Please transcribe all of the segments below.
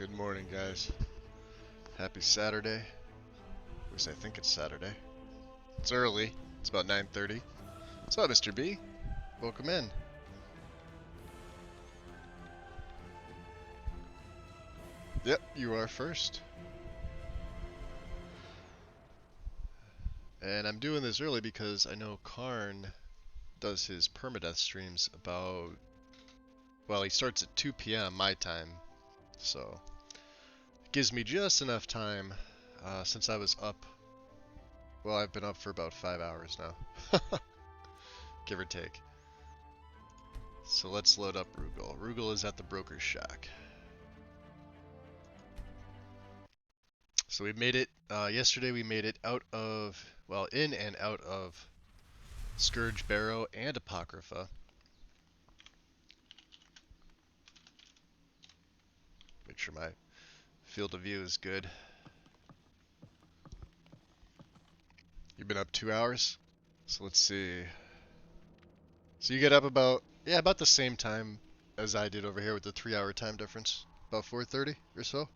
Good morning, guys. Happy Saturday. At least I think it's Saturday. It's early. It's about 9:30. What's up, Mr. B? Welcome in. Yep, you are first. And I'm doing this early because I know Karn does his permadeath streams about... Well, he starts at 2 p.m. my time. So, it gives me just enough time since I was up. Well, I've been up for about 5 hours now. Give or take. So let's load up Rugal. Rugal is at the broker's shack. So we made it, yesterday we made it out of, well, in and out of Scourge Barrow and Apocrypha. Make sure my field of view is good. You've been up 2 hours? So let's see. So you get up about, yeah, about the same time as I did over here with the 3-hour time difference. About 4:30 or so.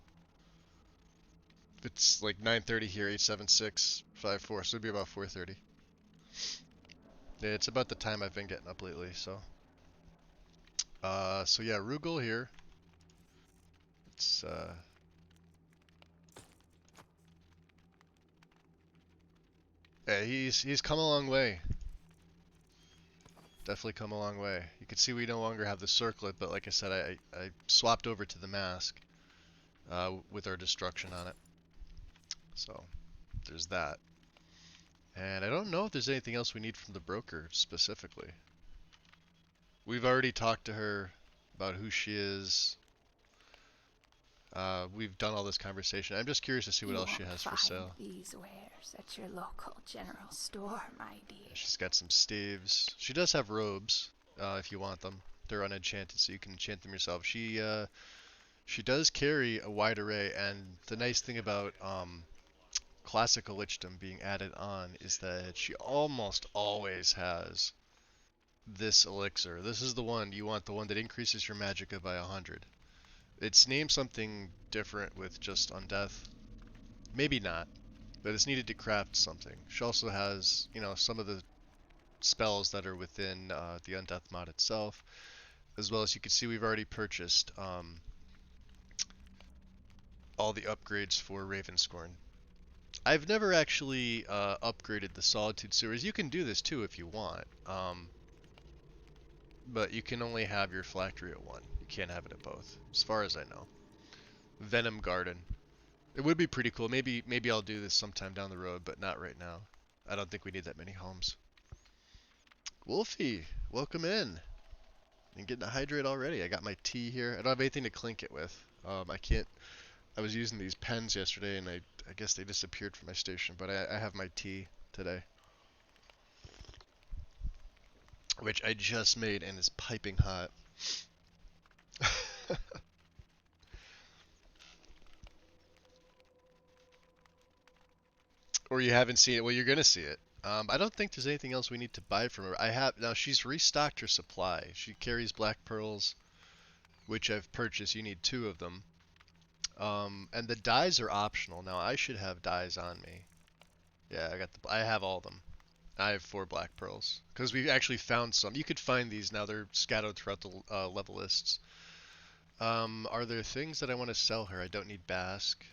If it's like 9:30 here, 87654, so it'd be about 4:30. Yeah, it's about the time I've been getting up lately, so. So yeah, Rugal here. It's, yeah, he's come a long way. Definitely come a long way. You can see we no longer have the circlet, but like I said, I swapped over to the mask with our destruction on it. So there's that. And I don't know if there's anything else we need from the broker specifically. We've already talked to her about who she is. We've done all this conversation. I'm just curious to see what else she has for sale. These wares at your local general store, my dear. She's got some staves. She does have robes, if you want them. They're unenchanted, so you can enchant them yourself. She does carry a wide array, and the nice thing about classical lichdom being added on is that she almost always has this elixir. This is the one you want, the one that increases your magicka by 100. It's named something different with just Undeath. Maybe not, but it's needed to craft something. She also has, you know, some of the spells that are within the Undeath mod itself, as well as you can see we've already purchased all the upgrades for Ravenscorn. I've never actually upgraded the Solitude Sewers. You can do this too if you want, but you can only have your phylactery at one. You can't have it at both, as far as I know. Venom Garden. It would be pretty cool. Maybe I'll do this sometime down the road, but not right now. I don't think we need that many homes. Wolfie, welcome in. I'm getting a hydrate already. I got my tea here. I don't have anything to clink it with. I can't. I was using these pens yesterday, and I guess they disappeared from my station. But I have my tea today, which I just made and is piping hot. Or you haven't seen it. Well, you're gonna see it. I don't think there's anything else we need to buy from her. I have now. She's restocked her supply. She carries black pearls, which I've purchased. You need 2 of them. And the dyes are optional. Now I should have dyes on me. Yeah, I have all of them. I have 4 black pearls because we actually found some. You could find these now. They're scattered throughout the level lists. Are there things that I want to sell her? I don't need Basque.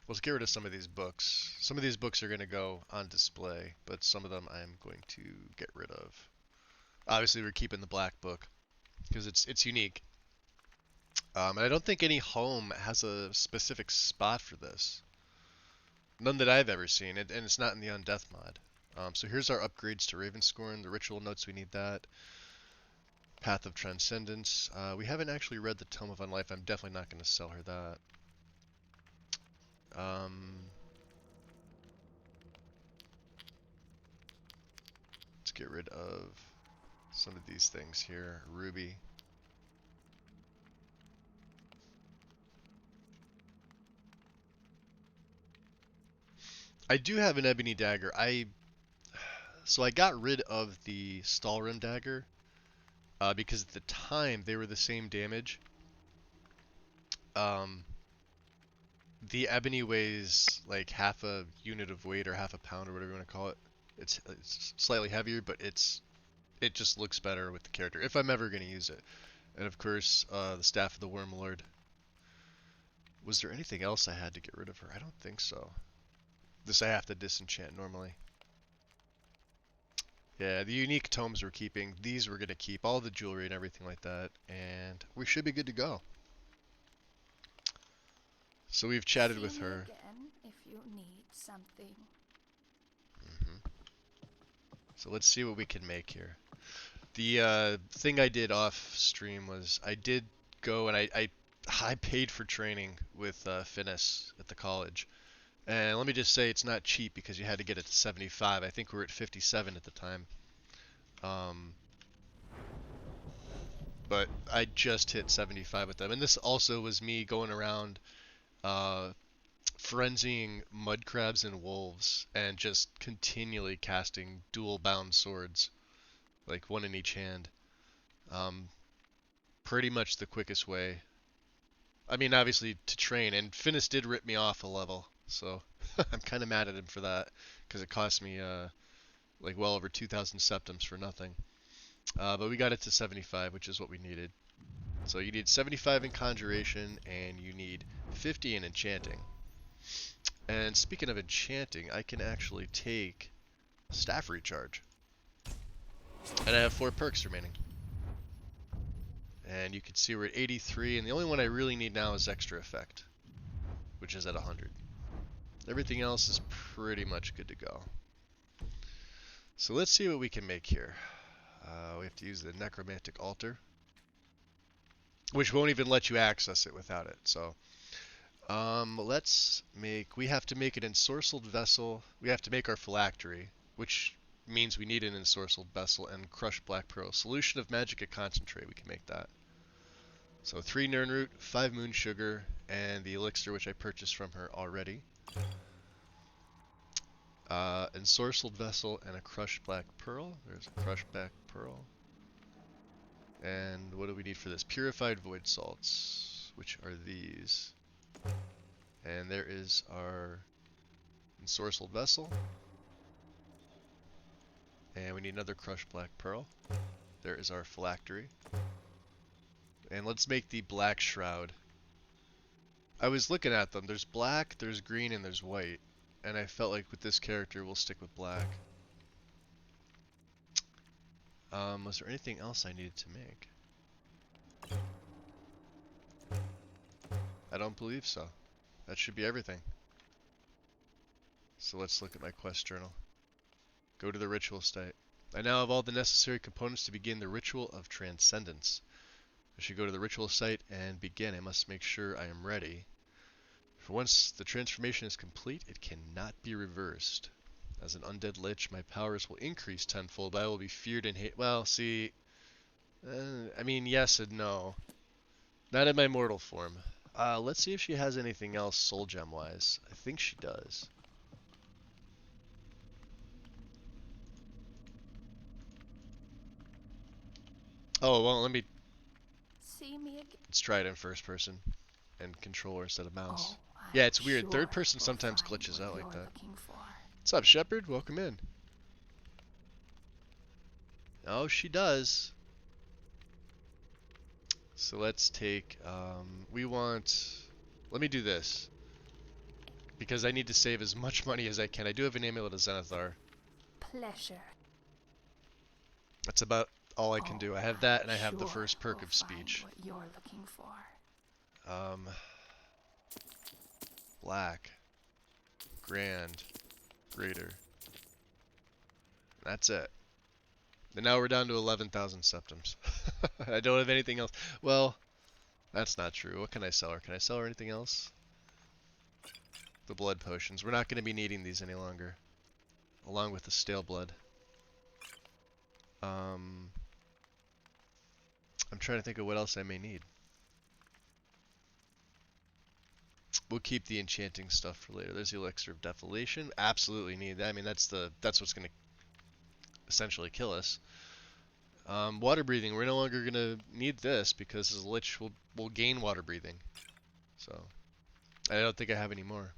Let's get rid of some of these books. Some of these books are going to go on display, but some of them I'm going to get rid of. Obviously, we're keeping the black book because it's unique. And I don't think any home has a specific spot for this. None that I've ever seen, and it's not in the Undeath mod. So here's our upgrades to Ravenscorn. The ritual notes, we need that. Path of Transcendence. We haven't actually read the Tome of Unlife. I'm definitely not going to sell her that. Let's get rid of some of these things here. Ruby. I do have an ebony dagger. So I got rid of the Stalrim dagger because at the time they were the same damage Um, the ebony weighs like half a unit of weight or half a pound or whatever you want to call it. It's slightly heavier, but it just looks better with the character if I'm ever gonna use it. And of course, the staff of the Wormlord. Was there anything else I had to get rid of her? I don't think so. This I have to disenchant normally. Yeah, the unique tomes we're keeping. These we're gonna keep, all the jewelry and everything like that, and we should be good to go. So we've chatted with See me her. again if you need something. hmm So let's see what we can make here. The thing I did off stream was I did go and I paid for training with Finis at the college. And let me just say it's not cheap because you had to get it to 75. I think we were at 57 at the time. Um, but I just hit 75 with them. And this also was me going around uh, frenzying mud crabs and wolves and just continually casting dual bound swords, like one in each hand. Um, Pretty much the quickest way. I mean, obviously to train, and Finis did rip me off a level, so I'm kind of mad at him for that because it cost me like well over 2,000 septims for nothing. But we got it to 75, which is what we needed. So you need 75 in conjuration, and you need 50 in enchanting. And speaking of enchanting, I can actually take staff recharge, and I have 4 perks remaining. And you can see we're at 83, and the only one I really need now is extra effect, which is at 100. Everything else is pretty much good to go. So let's see what we can make here. We have to use the necromantic altar, which won't even let you access it without it. So let's make, we have to make an ensorcelled vessel. We have to make our phylactery, which means we need an ensorcelled vessel and crushed black pearl. Solution of magic concentrate, we can make that. So 3 nirnroot, 5 moon sugar, and the elixir which I purchased from her already. Ensorcelled vessel and a crushed black pearl. There's a crushed black pearl. And what do we need for this? Purified void salts, which are these. And there is our ensorcelled vessel. And we need another crushed black pearl. There is our phylactery. And let's make the black shroud. I was looking at them. There's black, there's green, and there's white. And I felt like with this character, we'll stick with black. Was there anything else I needed to make? I don't believe so. That should be everything. So let's look at my quest journal. Go to the ritual site. I now have all the necessary components to begin the ritual of transcendence. I should go to the ritual site and begin. I must make sure I am ready. For once the transformation is complete, it cannot be reversed. As an undead lich, my powers will increase tenfold, but I will be feared and hate. Well, see, I mean, yes and no. Not in my mortal form. Let's see if she has anything else soul gem wise. I think she does. Oh, well, See me again. let's try it in first person and controller instead of mouse. Oh, Yeah, I'm it's weird. sure Third person we'll sometimes find glitches what out like you're that. looking for. What's up, Shepard? Welcome in. Oh, she does. So let's take, let me do this. Because I need to save as much money as I can. I do have an amulet of Zenithar. Pleasure. That's about all I can do. I have that and I have the Sure first perk we'll of speech. find what you're looking for. Black. Grand. Greater. That's it. And now we're down to 11,000 septims. I don't have anything else. Well, that's not true. What can I sell her? Can I sell her anything else? The blood potions. We're not going to be needing these any longer. Along with the stale blood. I'm trying to think of what else I may need. We'll keep the enchanting stuff for later. There's the elixir of defilation. Absolutely need that. I mean, that's what's going to essentially kill us. Water breathing. We're no longer going to need this because the lich will gain water breathing. So I don't think I have any more.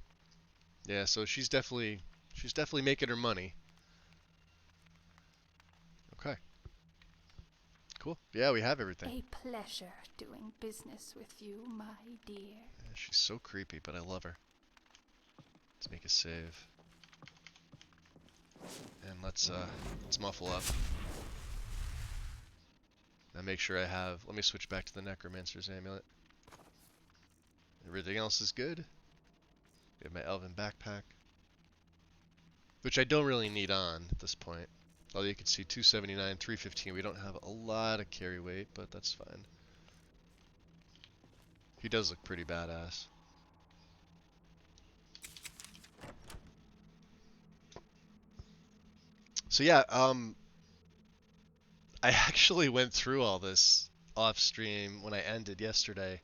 Yeah, so she's definitely making her money. Okay, cool. Yeah, we have everything. A pleasure doing business with you, my dear. Yeah, she's so creepy, but I love her. Let's make a save. And let's muffle up. Now make sure I have, let me switch back to the Necromancer's Amulet. Everything else is good. We have my Elven Backpack, which I don't really need on at this point. Although you can see 279, 315, we don't have a lot of carry weight, but that's fine. He does look pretty badass. So yeah, I actually went through all this off stream when I ended yesterday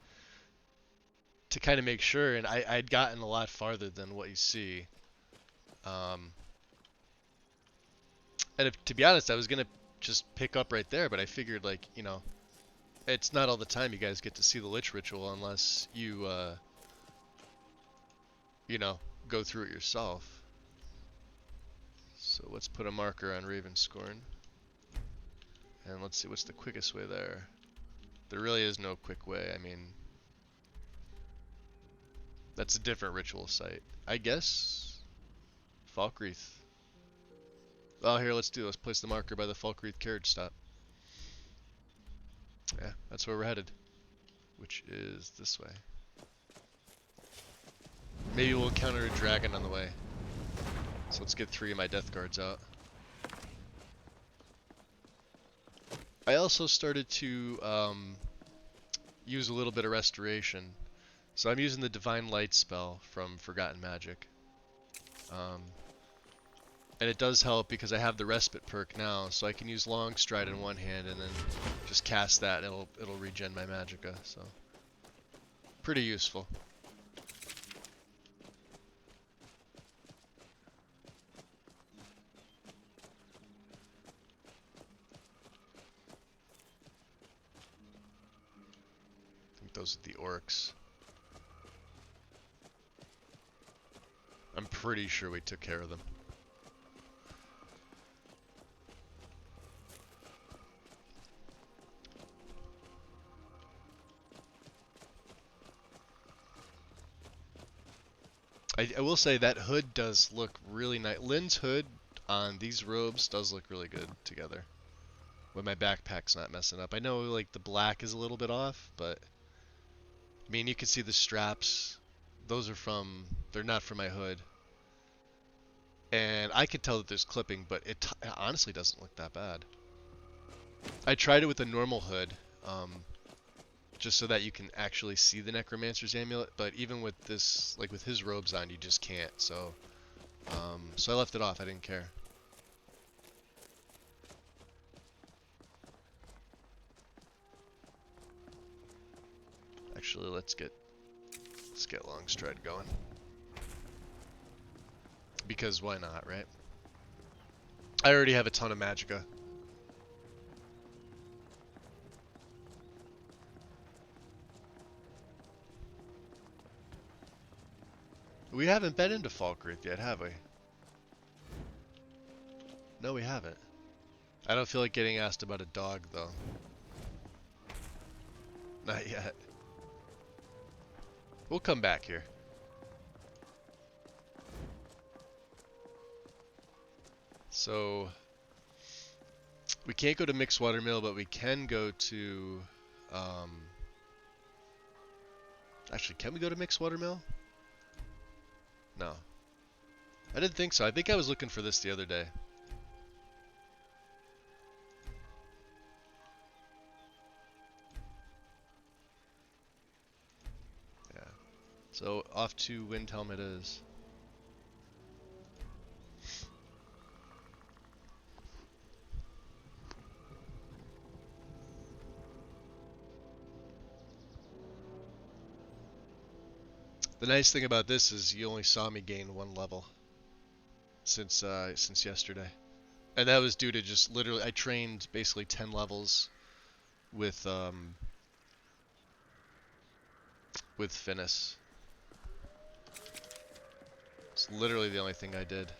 to kind of make sure, and I'd gotten a lot farther than what you see. Um, and if, to be honest, I was gonna just pick up right there, but I figured, like, you know, it's not all the time you guys get to see the Lich Ritual unless you, you know, go through it yourself. So let's put a marker on Ravenscorn. And let's see, what's the quickest way there? There really is no quick way. I mean, that's a different ritual site. I guess Falkreath. Oh, here, let's place the marker by the Falkreath carriage stop. Yeah, that's where we're headed, which is this way. Maybe we'll encounter a dragon on the way. So let's get 3 of my death guards out. I also started to use a little bit of restoration. So I'm using the Divine Light spell from Forgotten Magic. And it does help because I have the Respite perk now, so I can use Long Stride in one hand and then just cast that, and it'll regen my Magicka, so pretty useful. I think those are the orcs. I'm pretty sure we took care of them. I will say that hood does look really nice. Lynn's hood on these robes does look really good together. When my backpack's not messing up. I know like the black is a little bit off, but I mean you can see the straps. Those are they're not from my hood. And I could tell that there's clipping, but it honestly doesn't look that bad. I tried it with a normal hood, just so that you can actually see the Necromancer's Amulet, but even with this, like with his robes on, you just can't, so I left it off, I didn't care. Actually, let's get Long Stride going. Because why not, right? I already have a ton of Magicka. We haven't been into Falkreath yet, have we? No, we haven't. I don't feel like getting asked about a dog, though. Not yet. We'll come back here. So, we can't go to Mixwater Mill, but we can go to, actually, can we go to Mixwater Mill? No. I didn't think so. I think I was looking for this the other day. Yeah. So, off to Windhelm it is. The nice thing about this is you only saw me gain 1 level since yesterday. And that was due to just literally, I trained basically 10 levels with with Finis. It's literally the only thing I did.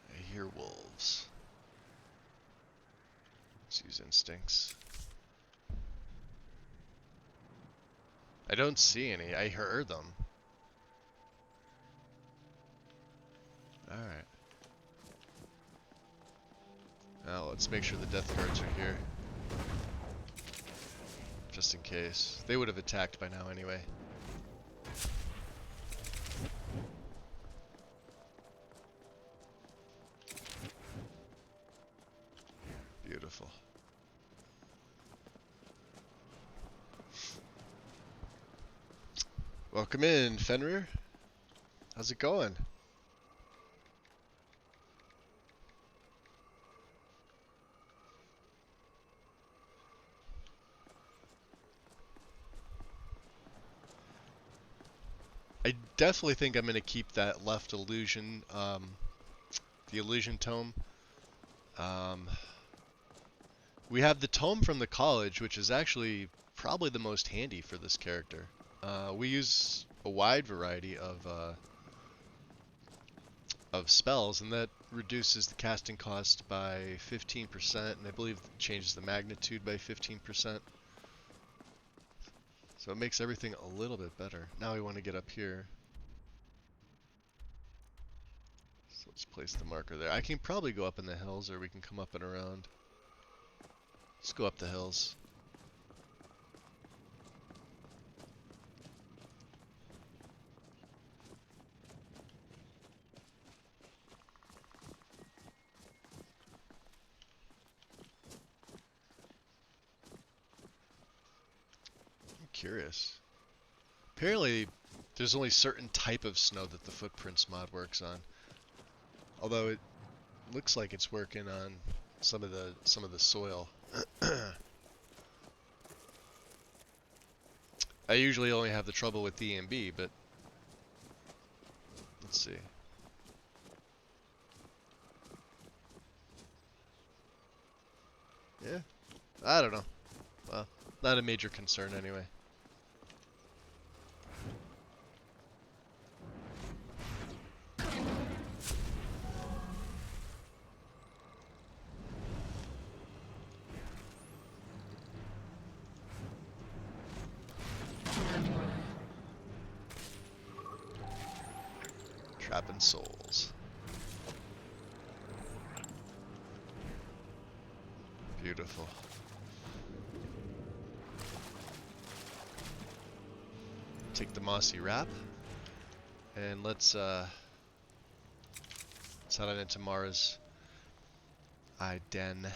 I hear wolves. Let's use instincts. I don't see any. I heard them. Alright. Now let's make sure the death guards are here. Just in case. They would have attacked by now anyway. Beautiful. Welcome in, Fenrir. How's it going? I definitely think I'm going to keep that left illusion, the illusion tome. We have the tome from the college, which is actually probably the most handy for this character. We use a wide variety of spells, and that reduces the casting cost by 15%, and I believe changes the magnitude by 15%. So it makes everything a little bit better. Now we want to get up here. So let's place the marker there. I can probably go up in the hills, or we can come up and around. Let's go up the hills. I'm curious. Apparently, there's only certain type of snow that the footprints mod works on. Although it looks like it's working on some of the soil. I usually only have the trouble with DMB, but let's see. Yeah, I don't know. Well, not a major concern anyway. Trapping souls. Beautiful. Take the mossy wrap, and let's head on into Mara's den.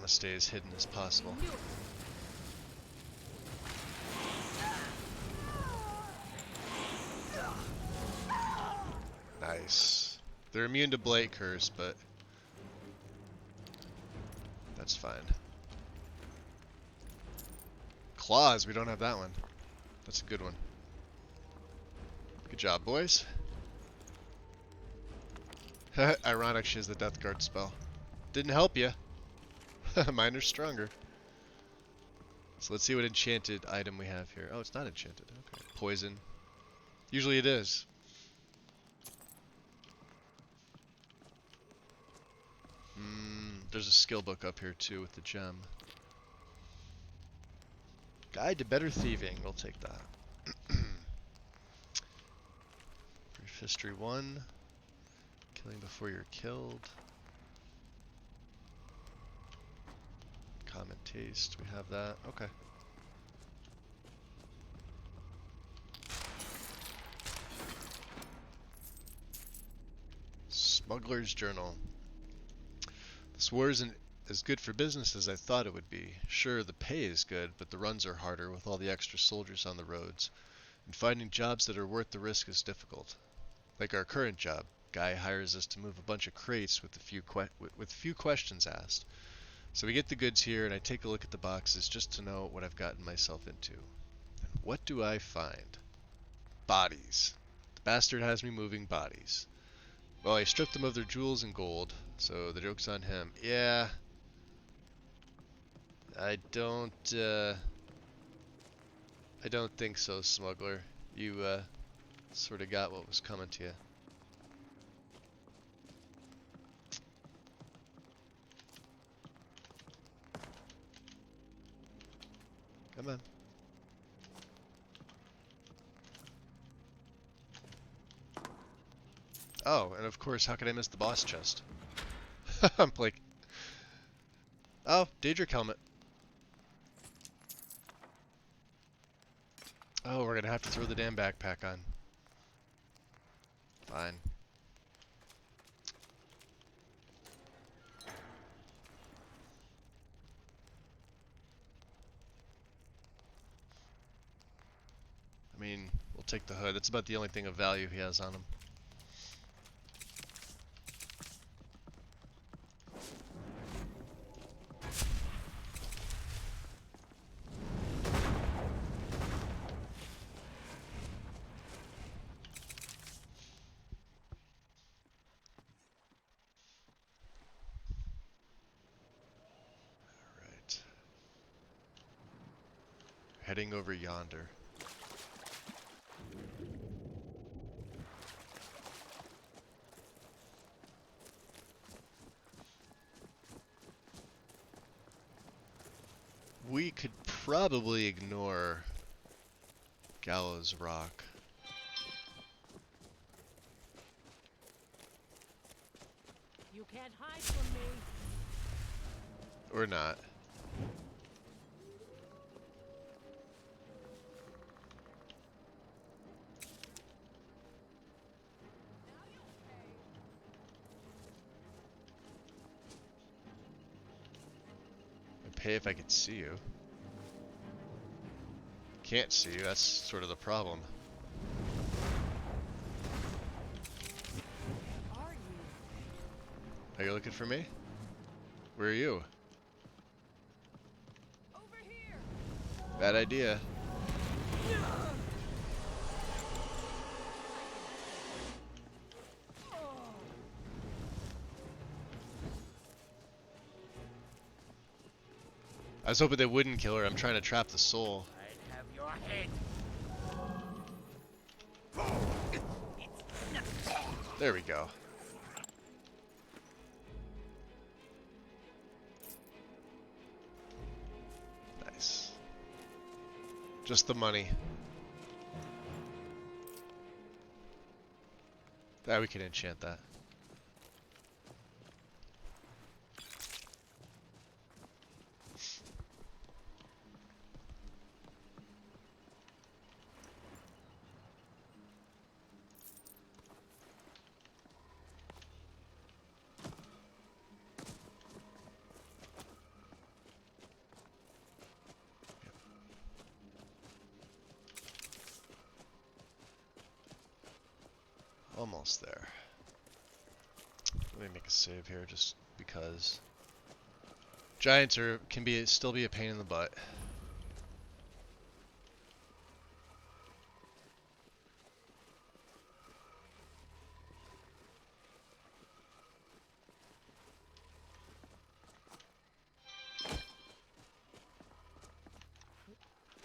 Stay as hidden as possible. Nice. They're immune to Blight Curse, but that's fine. Claws, we don't have that one. That's a good one. Good job, boys. Ironic she has the Death Guard spell. Didn't help you. Mine are stronger. So let's see what enchanted item we have here. Oh, it's not enchanted. Okay. Poison. Usually it is. There's a skill book up here too with the gem. Guide to Better Thieving. We'll take that. Brief History 1. Killing before you're killed. Common taste, we have that. Okay. Smuggler's Journal. This war isn't as good for business as I thought it would be. Sure, the pay is good, but the runs are harder with all the extra soldiers on the roads. And finding jobs that are worth the risk is difficult. Like our current job. Guy hires us to move a bunch of crates with a few questions asked. So we get the goods here, and I take a look at the boxes just to know what I've gotten myself into. And what do I find? Bodies. The bastard has me moving bodies. Well, I stripped them of their jewels and gold, so the joke's on him. Yeah. I don't think so, smuggler. You, sort of got what was coming to you. Come on. Oh, and of course, how could I miss the boss chest? I'm like... Oh, Daedric helmet. Oh, we're gonna have to throw the damn backpack on. Fine. I mean, we'll take the hood. That's about the only thing of value he has on him. Alright. Heading over yonder. We could probably ignore Gallows Rock. You can't hide from me. Or not. I'd pay if I could see you. Can't see you, that's sort of the problem. Where are you? Are you looking for me? Where are you? Over here. Bad idea. I was hoping they wouldn't kill her. I'm trying to trap the soul. I'd have your head. There we go. Nice. Just the money. Ah, we can enchant that. Almost there. Let me make a save here just because. Giants can still be a pain in the butt.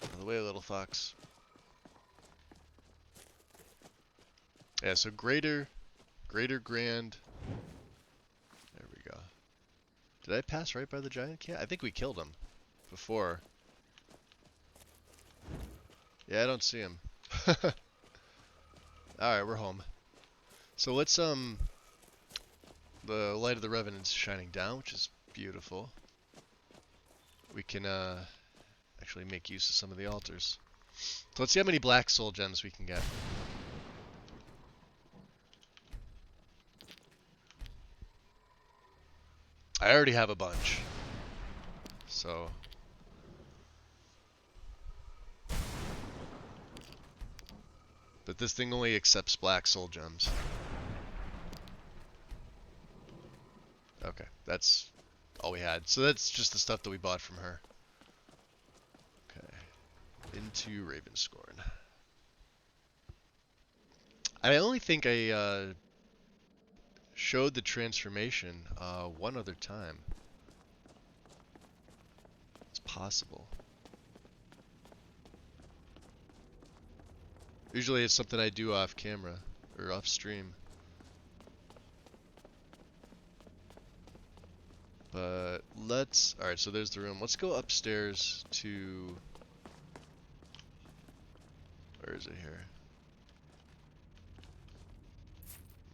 Out of the way, little fox. Yeah, so greater grand. There we go. Did I pass right by the giant cat? I think we killed him before. Yeah, I don't see him. Alright, we're home. So let's, the light of the Revenant's shining down, which is beautiful. We can, actually make use of some of the altars. So let's see how many black soul gems we can get. I already have a bunch. So But this thing only accepts black soul gems. Okay, that's all we had. So that's just the stuff that we bought from her. Okay, into Ravenscorn. I only think I showed the transformation one other time. It's possible. Usually it's something I do off camera or off stream. But let's... Alright, so there's the room. Let's go upstairs to... Where is it here?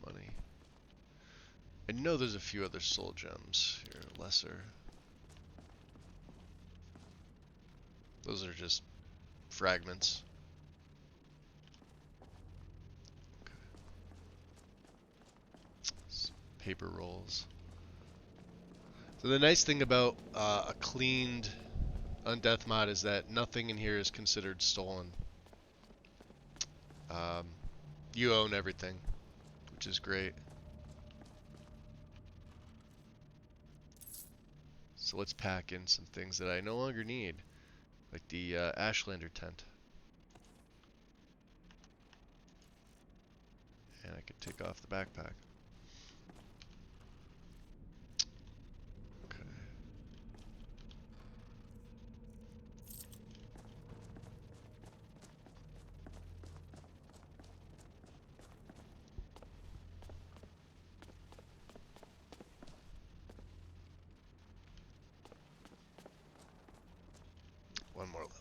Money. I know there's a few other soul gems here, lesser. Those are just fragments. Okay. Some paper rolls. So the nice thing about a cleaned Undeath mod is that nothing in here is considered stolen. You own everything, which is great. So let's pack in some things that I no longer need, like the Ashlander tent. And I could take off the backpack. Okay. One more level.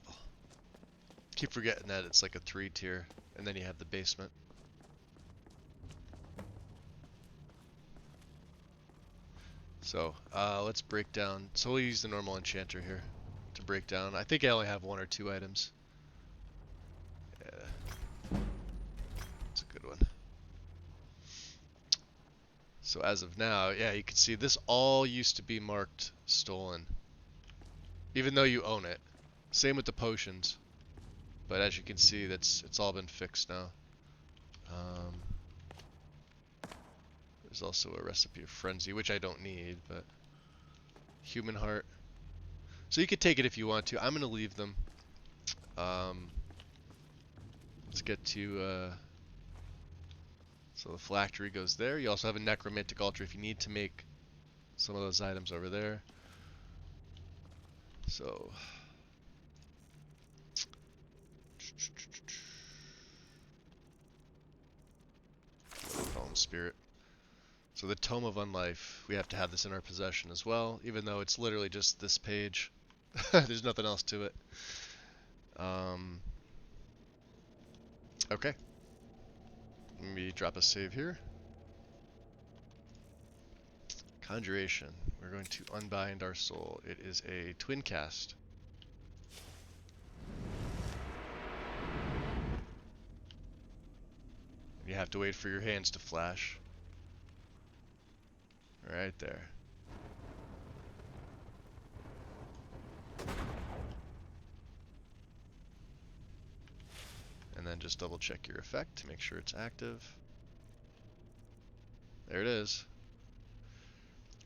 Keep forgetting that it's like a 3-tier, and then you have the basement. So, let's break down. So we'll use the normal enchanter here to break down. I think I only have 1 or 2 items. Yeah. It's a good one. So as of now, yeah, you can see this all used to be marked stolen. Even though you own it. Same with the potions. But as you can see, it's all been fixed now. There's also a recipe of frenzy, which I don't need, but human heart. So you could take it if you want to. I'm gonna leave them. Let's get to so the phylactery goes there. You also have a necromantic altar if you need to make some of those items over there. So Fallen Spirit. So the Tome of Unlife, we have to have this in our possession as well, even though it's literally just this page. There's nothing else to it. Okay. Let me drop a save here. Conjuration. We're going to unbind our soul. It is a twin cast. You have to wait for your hands to flash. Right there. And then just double check your effect to make sure it's active. There it is.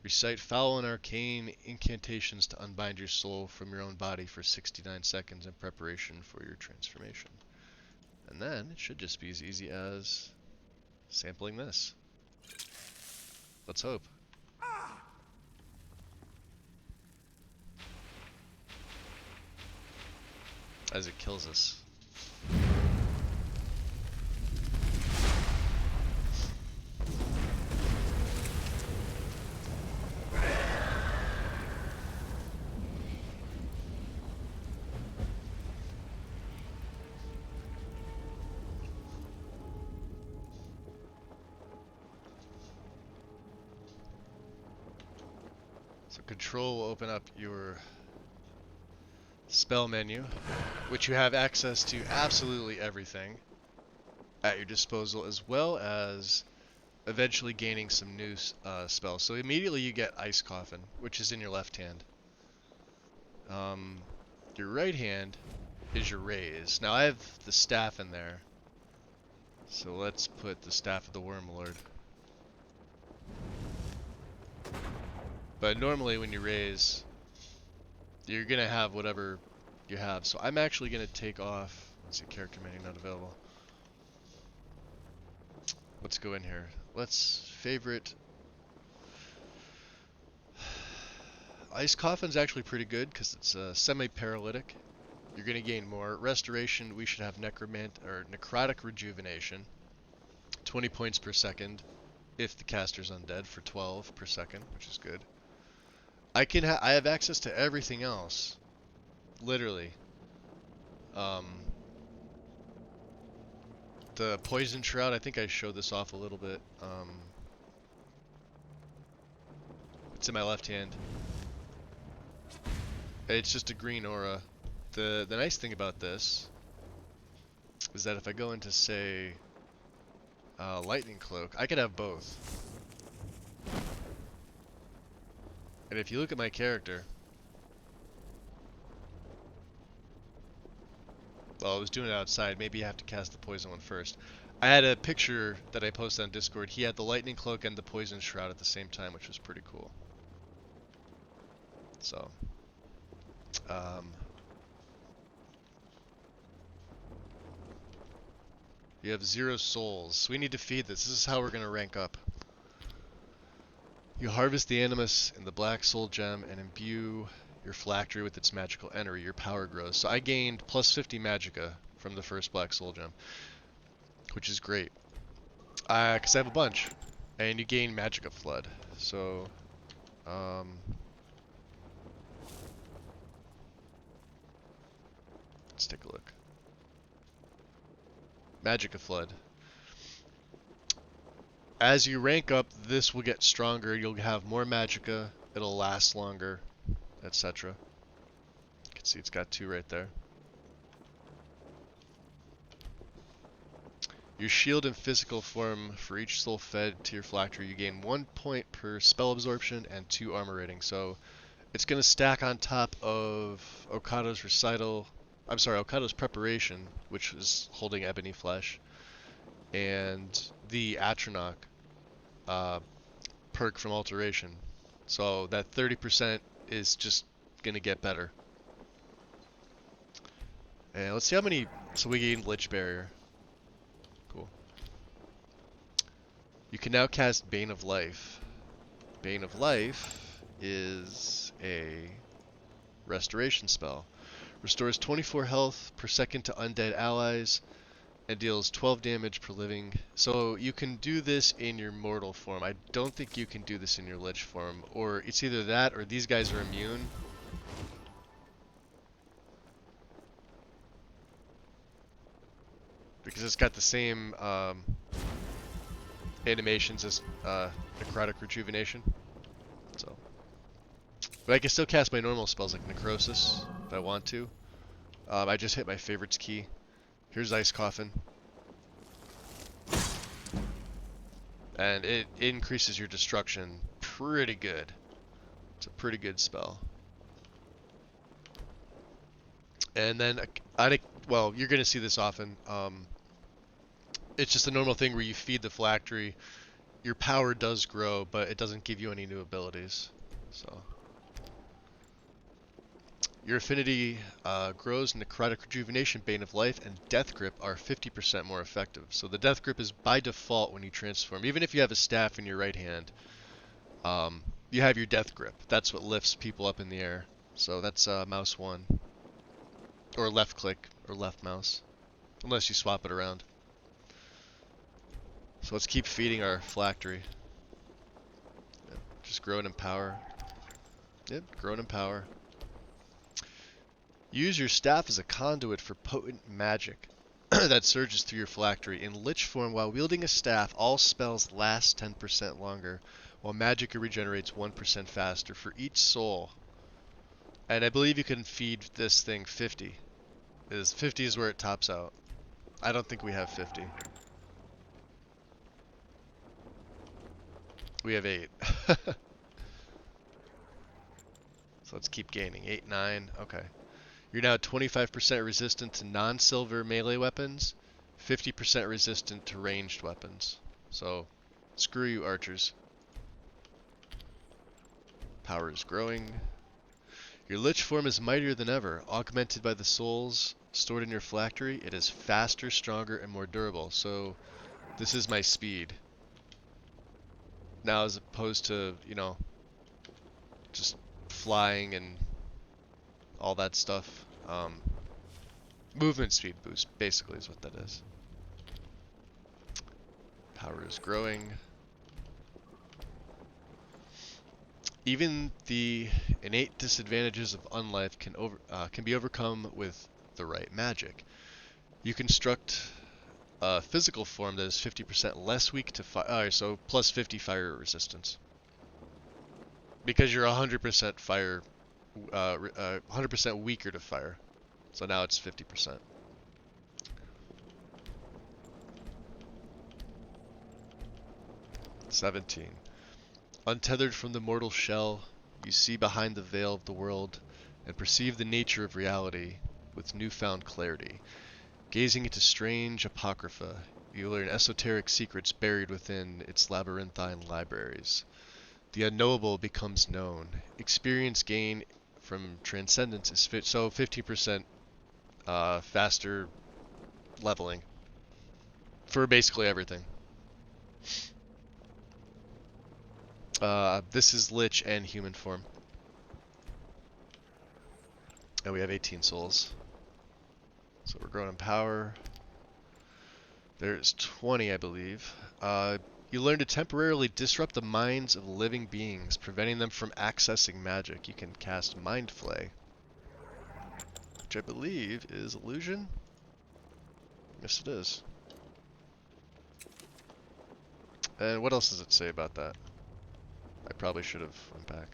Recite foul and arcane incantations to unbind your soul from your own body for 69 seconds in preparation for your transformation. And then it should just be as easy as sampling this. Let's hope. As it kills us. So control will open up your spell menu, which you have access to absolutely everything at your disposal, as well as eventually gaining some new spells. So immediately you get Ice Coffin, which is in your left hand. Your right hand is your raise. Now I have the staff in there, So let's put the Staff of the Wormlord. But normally when you raise, you're going to have whatever you have. So I'm actually going to take off, let's see, character menu not available. Let's go in here. Let's favorite. Ice Coffin's actually pretty good because it's semi-paralytic. You're going to gain more. Restoration, we should have Necrotic Rejuvenation. 20 points per second if the caster's undead for 12 per second, which is good. I have access to everything else. Literally. The Poison Shroud, I think I showed this off a little bit. It's in my left hand. It's just a green aura. The nice thing about this is that if I go into, say, Lightning Cloak, I could have both. And if you look at my character, well, I was doing it outside. Maybe you have to cast the poison one first. I had a picture that I posted on Discord. He had the Lightning Cloak and the Poison Shroud at the same time, which was pretty cool. So, you have 0 souls. We need to feed this. This is how we're going to rank up. You harvest the Animus in the Black Soul Gem and imbue your phylactery with its magical energy. Your power grows. So I gained plus 50 magicka from the first Black Soul Gem, which is great. Because I have a bunch. And you gain Magicka Flood. So, let's take a look. Magicka Flood. As you rank up, this will get stronger. You'll have more magicka. It'll last longer, etc. You can see it's got 2 right there. Your shield in physical form, for each soul fed to your phylactery, you gain 1 point per spell absorption and 2 armor rating. So it's going to stack on top of Okado's Okado's preparation, which is holding ebony flesh, and the Atronach perk from alteration. So that 30% is just going to get better. And let's see how many. So we gained Lich Barrier. Cool. You can now cast Bane of Life. Bane of Life is a restoration spell. Restores 24 health per second to undead allies and deals 12 damage per living. So you can do this in your mortal form. I don't think you can do this in your Lich form. Or it's either that or these guys are immune. Because it's got the same animations as Necrotic Rejuvenation. So, but I can still cast my normal spells like Necrosis if I want to. I just hit my favorites key. Here's Ice Coffin. And it increases your destruction pretty good. It's a pretty good spell. And then, well, you're going to see this often. It's just a normal thing where you feed the phylactery. Your power does grow, but it doesn't give you any new abilities. So, your affinity grows. Necrotic Rejuvenation, Bane of Life, and Death Grip are 50% more effective. So the Death Grip is by default when you transform. Even if you have a staff in your right hand, you have your Death Grip. That's what lifts people up in the air. So that's mouse 1. Or left click, or left mouse. Unless you swap it around. So let's keep feeding our phylactery. Yep, just growing in power. Yep, growing in power. Use your staff as a conduit for potent magic that surges through your phylactery. In Lich form, while wielding a staff, all spells last 10% longer, while magicka regenerates 1% faster for each soul. And I believe you can feed this thing 50. 50 is where it tops out. I don't think we have 50. We have 8. So let's keep gaining. 8, 9. Okay. You're now 25% resistant to non-silver melee weapons 50% resistant to ranged weapons. So, screw you, archers. Power is growing. Your lich form is mightier than ever, augmented by the souls stored in your phylactery. It is faster, stronger, and more durable. So, this is my speed. Now, as opposed to, you know, just flying and all that stuff. Movement speed boost, basically, is what that is. Power is growing. Even the innate disadvantages of unlife can be overcome with the right magic. You construct a physical form that is 50% less weak to fire, so plus 50 fire resistance. Because you're 100% fire, 100% weaker to fire. So now it's 50%. "17. Untethered from the mortal shell, you see behind the veil of the world and perceive the nature of reality with newfound clarity. Gazing into strange apocrypha, you learn esoteric secrets buried within its labyrinthine libraries. The unknowable becomes known. Experience gain from transcendence is so 50% faster leveling for basically everything. This is Lich and human form. And we have 18 souls. So we're growing in power. There's 20, I believe. You learn to temporarily disrupt the minds of living beings, preventing them from accessing magic. You can cast Mind Flay, which I believe is illusion. Yes, it is. And what else does it say about that? I probably should have went back.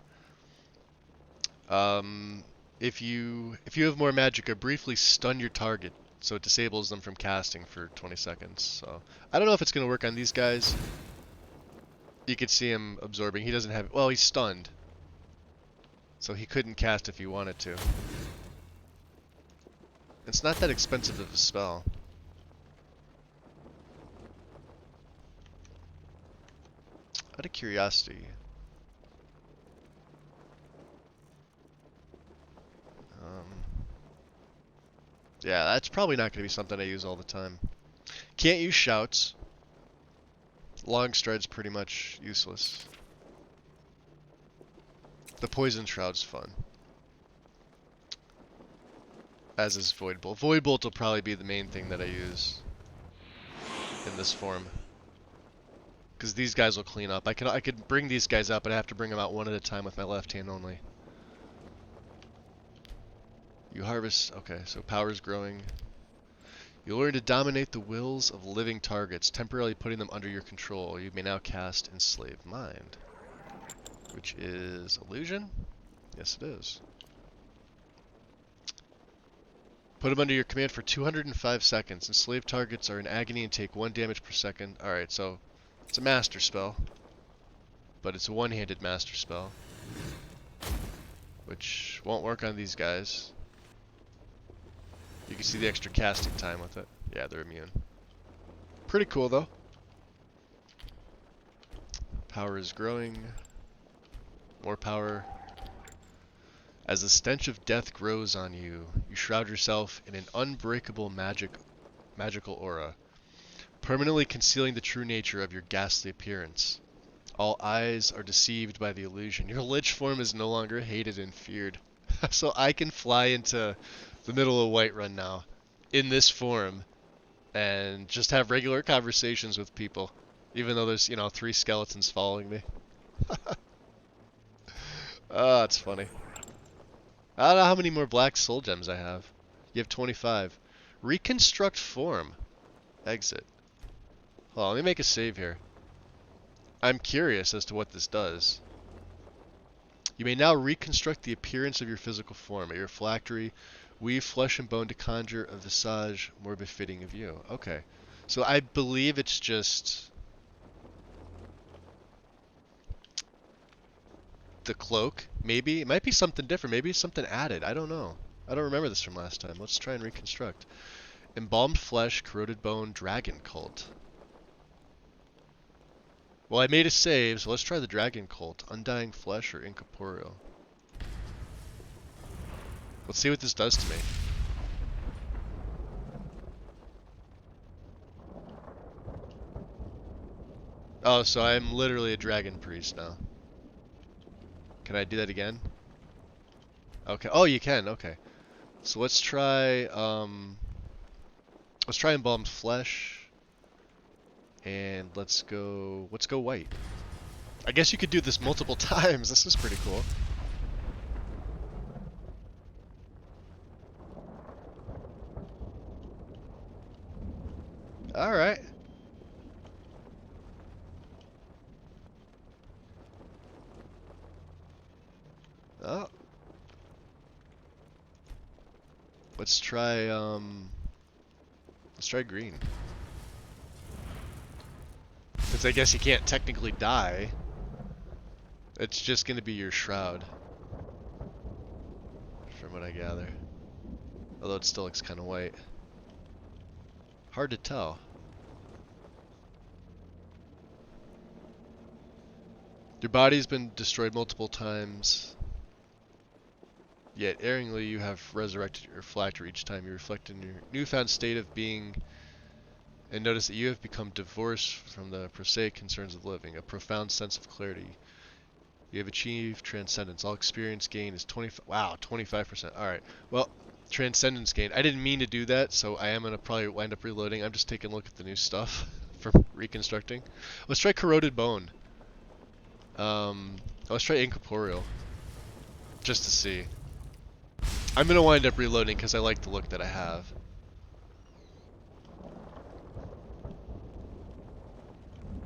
If you have more magic, briefly stun your target, so it disables them from casting for 20 seconds. So I don't know if it's gonna work on these guys. You could see him absorbing. He doesn't have. Well, he's stunned, so he couldn't cast if he wanted to. It's not that expensive of a spell. Out of curiosity. Yeah, that's probably not going to be something I use all the time. Can't use shouts. Long stride's pretty much useless. The poison shroud's fun. As is Void Bolt. Void Bolt will probably be the main thing that I use in this form. Because these guys will clean up. I could bring these guys up, but I have to bring them out one at a time with my left hand only. You harvest. Okay, so power's growing. You learn to dominate the wills of living targets, temporarily putting them under your control. You may now cast Enslave Mind, which is illusion? Yes, it is. Put them under your command for 205 seconds. Enslaved targets are in agony and take 1 damage per second. Alright, so it's a master spell, but it's a one-handed master spell, which won't work on these guys. You can see the extra casting time with it. Yeah, they're immune. Pretty cool, though. Power is growing. More power. As the stench of death grows on you, you shroud yourself in an unbreakable magical aura, permanently concealing the true nature of your ghastly appearance. All eyes are deceived by the illusion. Your lich form is no longer hated and feared. So I can fly into the middle of Whiterun now, in this form, and just have regular conversations with people, even though there's, 3 skeletons following me. Oh, that's funny. I don't know how many more black soul gems I have. You have 25. Reconstruct form. Exit. Hold on, let me make a save here. I'm curious as to what this does. You may now reconstruct the appearance of your physical form. At your phylactery, weave flesh and bone to conjure a visage more befitting of you. Okay. So I believe it's just the cloak. Maybe. It might be something different. Maybe it's something added. I don't know. I don't remember this from last time. Let's try and reconstruct. Embalmed flesh, corroded bone, dragon cult. Well, I made a save, so let's try the dragon cult. Undying flesh or incorporeal. Let's see what this does to me. Oh, so I'm literally a dragon priest now. Can I do that again? Okay. Oh, you can. Okay. So let's try embalmed flesh. And let's go white. I guess you could do this multiple times. This is pretty cool. All right. Oh. Let's try green. Since I guess you can't technically die. It's just gonna be your shroud. From what I gather. Although it still looks kinda white. Hard to tell. Your body's been destroyed multiple times. Yet erringly you have resurrected your reflector each time you reflect in your newfound state of being, and notice that you have become divorced from the prosaic concerns of the living, a profound sense of clarity. You have achieved transcendence. All experience gain is 25. Wow, 25%. All right. Well, transcendence gain. I didn't mean to do that, so I am gonna probably wind up reloading. I'm just taking a look at the new stuff from reconstructing. Let's try corroded bone. Let's try incorporeal, just to see. I'm gonna wind up reloading because I like the look that I have.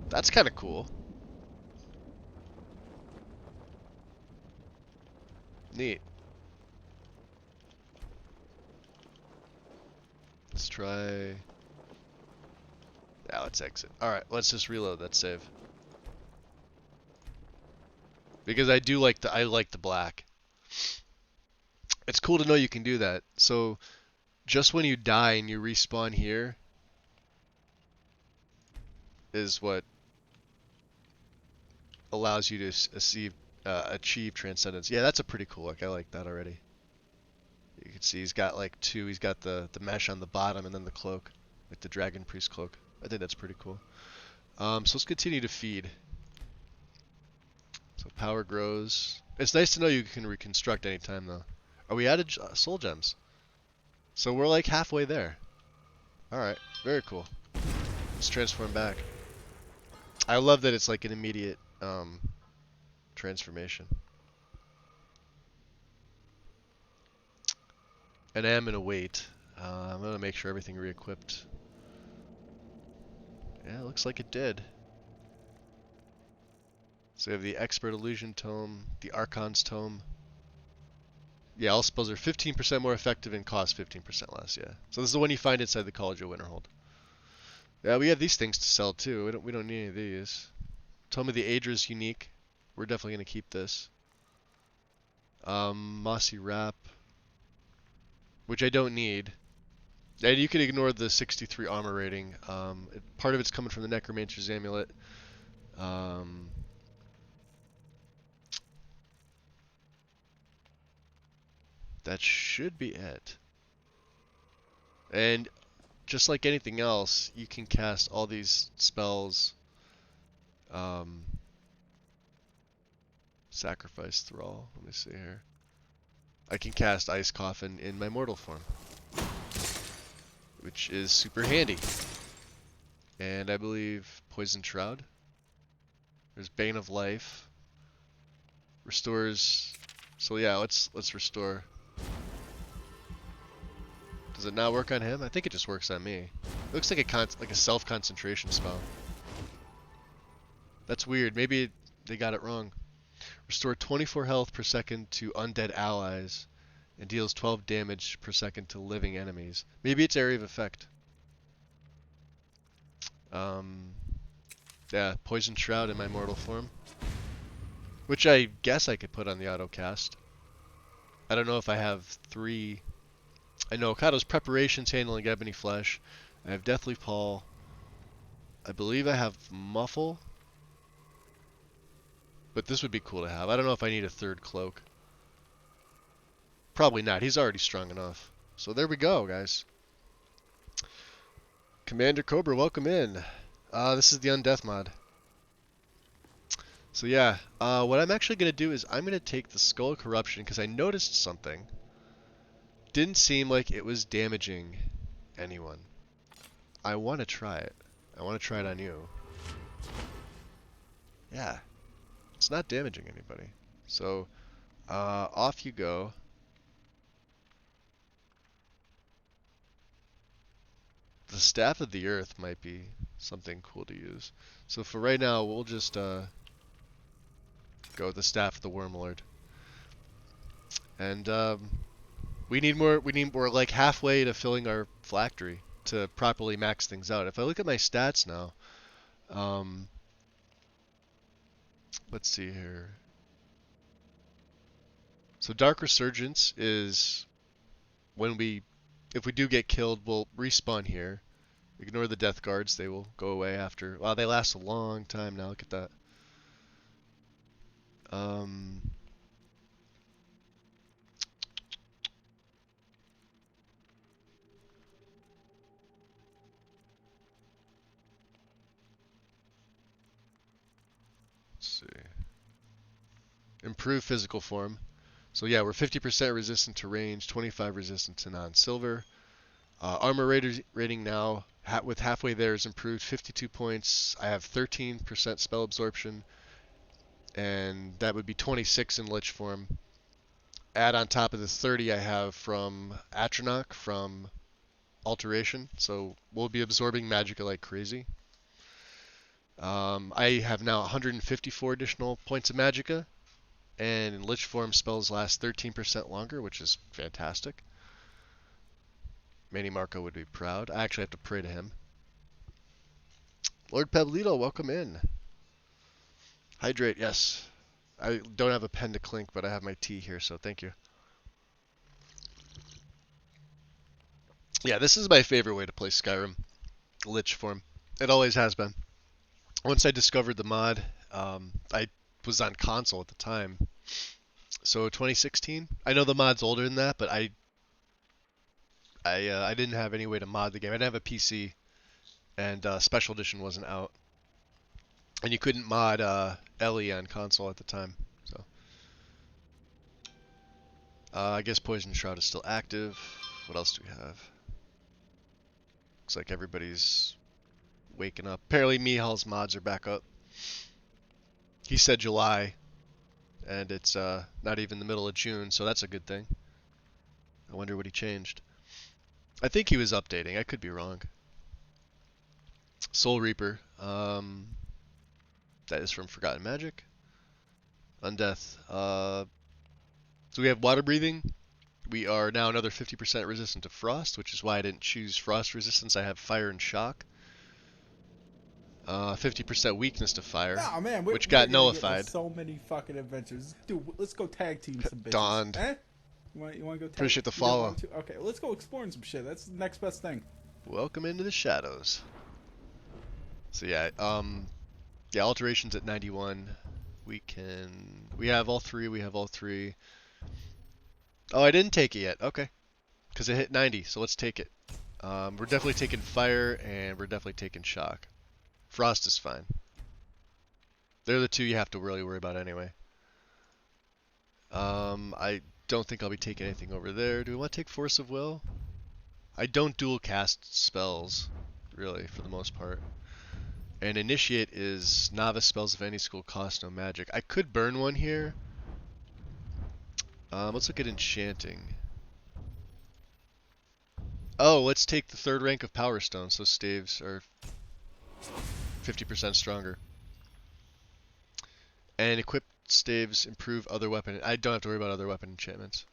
That's kind of cool. Neat. Let's try... Yeah, let's exit. Alright, let's just reload that save. Because I do like the black. It's cool to know you can do that. So, just when you die and you respawn here is what allows you to achieve transcendence. Yeah, that's a pretty cool look. I like that already. You can see he's got like two. He's got the mesh on the bottom and then the cloak, like the dragon priest cloak. I think that's pretty cool. So let's continue to feed. So power grows. It's nice to know you can reconstruct anytime though. Are we out of soul gems? So we're like halfway there. Alright, very cool. Let's transform back. I love that it's like an immediate transformation. And I am gonna wait. I'm gonna make sure everything re-equipped. Yeah, it looks like it did. So we have the Expert Illusion Tome, the Archon's Tome. Yeah, all spells are 15% more effective and cost 15% less, yeah. So this is the one you find inside the College of Winterhold. Yeah, we have these things to sell too. We don't need any of these. Tome of the Aedra is unique. We're definitely going to keep this. Mossy Wrap, which I don't need. And you can ignore the 63 armor rating. Part of it's coming from the Necromancer's Amulet. That should be it. And just like anything else, you can cast all these spells. Sacrifice Thrall. Let me see here. I can cast Ice Coffin in my mortal form, which is super handy. And I believe Poison Shroud. There's Bane of Life. Restores. So yeah, let's restore. Does it not work on him? I think it just works on me. It looks like a self-concentration spell. That's weird. Maybe they got it wrong. Restore 24 health per second to undead allies and deals 12 damage per second to living enemies. Maybe it's area of effect. Yeah, Poison Shroud in my mortal form, which I guess I could put on the auto cast. I don't know if I have 3 I know Okado's preparations handling ebony flesh. I have Deathly Pall. I believe I have Muffle. But this would be cool to have. I don't know if I need a third cloak. Probably not. He's already strong enough. So there we go, guys. Commander Cobra, welcome in. This is the Undeath mod. So yeah, what I'm actually going to do is I'm going to take the Skull of Corruption because I noticed something. Didn't seem like it was damaging anyone. I want to try it. I want to try it on you. Yeah, it's not damaging anybody. So, off you go. The Staff of the Earth might be something cool to use. So for right now, we'll just go with the Staff of the Wormlord. And we need more. We're like halfway to filling our phylactery to properly max things out. If I look at my stats now, let's see here. So Dark Resurgence is when if we do get killed, we'll respawn here. Ignore the death guards; they will go away after. Wow, they last a long time now. Look at that. Let's see. Improve physical form. So yeah, we're 50% resistant to range, 25 resistant to non-silver. Armor rating now, with halfway there, is improved 52 points. I have 13% spell absorption, and that would be 26 in Lich form. Add on top of the 30 I have from Atronach from Alteration, so we'll be absorbing Magicka like crazy. I have now 154 additional points of Magicka, and in Lich form spells last 13% longer, which is fantastic. Manny Marco would be proud. I actually have to pray to him. Lord Pablito, welcome in. Hydrate, yes. I don't have a pen to clink, but I have my tea here, so thank you. Yeah, this is my favorite way to play Skyrim. Lich form. It always has been. Once I discovered the mod, I was on console at the time. So 2016. I know the mod's older than that, but I didn't have any way to mod the game. I didn't have a PC, and Special Edition wasn't out. And you couldn't mod Ellie on console at the time. So I guess Poison Shroud is still active. What else do we have? Looks like everybody's waking up. Apparently Mihal's mods are back up. He said July, and it's not even the middle of June, so that's a good thing. I wonder what he changed. I think he was updating. I could be wrong. Soul Reaper. That is from Forgotten Magic. Undeath. So we have water breathing. We are now another 50% resistant to frost, which is why I didn't choose frost resistance. I have fire and shock. 50% weakness to fire, Oh man, which we're got gonna get nullified. into so many fucking adventures. Dude, let's go tag team some bitches. Dawned. Eh? You want to go tag? Appreciate the you don't follow. want to? Okay, let's go exploring some shit. That's the next best thing. Welcome into the shadows. So yeah, yeah, alterations at 91. We have all three. Oh, I didn't take it yet. Okay. Because it hit 90, so let's take it. We're definitely taking fire, and we're definitely taking shock. Frost is fine. They're the two you have to really worry about anyway. I don't think I'll be taking anything over there. Do we want to take Force of Will? I don't dual cast spells, really, for the most part. And Initiate is novice spells of any school cost no magic. I could burn one here. Let's look at Enchanting. Oh, let's take the third rank of Power Stone, so staves are 50% stronger. And equipped staves improve other weapon. I don't have to worry about other weapon enchantments.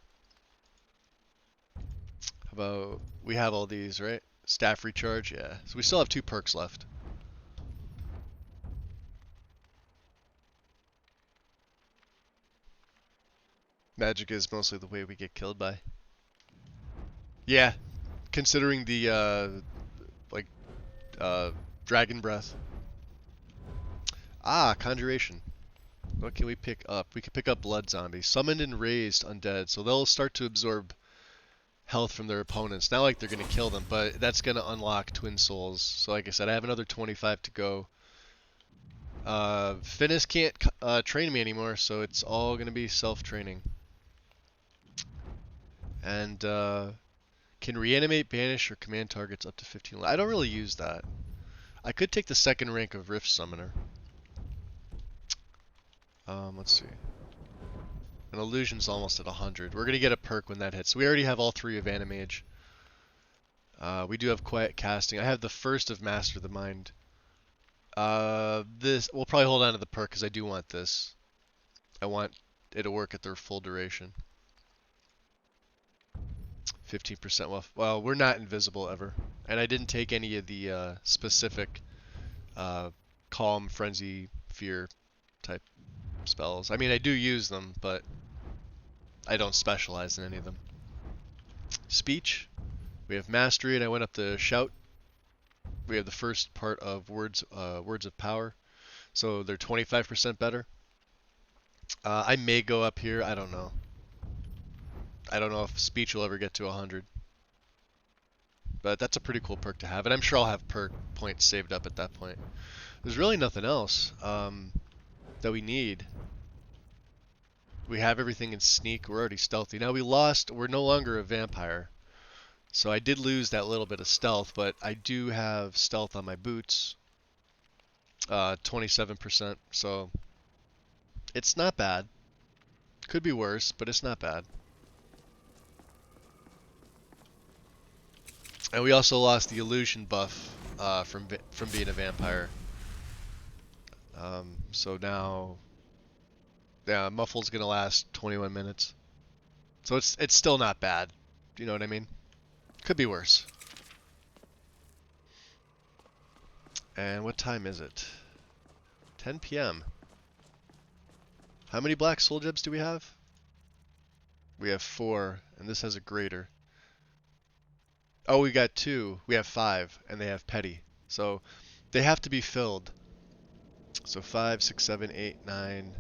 How about, we have all these, right? Staff recharge, yeah. So we still have 2 perks left. Magic is mostly the way we get killed by. Yeah, considering the like uh dragon breath. Ah, conjuration. What can we pick up? We can pick up blood zombies, summoned and raised undead, so they'll start to absorb health from their opponents. Not like they're gonna kill them, but that's gonna unlock twin souls. So like I said, I have another 25 to go. Finnis can't train me anymore, so it's all gonna be self-training. And can reanimate, banish, or command targets up to 15. I don't really use that. I could take the second rank of Rift Summoner. Let's see. An illusion's almost at 100. We're gonna get a perk when that hits. We already have all three of Animage. We do have Quiet Casting. I have the first of Master the Mind. This we'll probably hold on to the perk because I do want this. I want it to work at their full duration. 15% well, we're not invisible ever, and I didn't take any of the specific calm, frenzy, fear type spells. I mean, I do use them, but I don't specialize in any of them. Speech. We have mastery, and I went up to shout. We have the first part of words of power, so they're 25% better. I may go up here. I don't know. I don't know if speech will ever get to 100. But that's a pretty cool perk to have, and I'm sure I'll have perk points saved up at that point. There's really nothing else that we need. We have everything in sneak. We're already stealthy. Now we're no longer a vampire. So I did lose that little bit of stealth, but I do have stealth on my boots. 27%, so it's not bad. Could be worse, but it's not bad. And we also lost the illusion buff from being a vampire. So now, yeah, Muffle's gonna last 21 minutes. So it's still not bad. Do you know what I mean? Could be worse. And what time is it? 10 p.m. How many black soul gems do we have? We have 4, and this has a greater. Oh, we got 2. We have 5, and they have petty. So they have to be filled. So 5, 6, 7, 8, 9,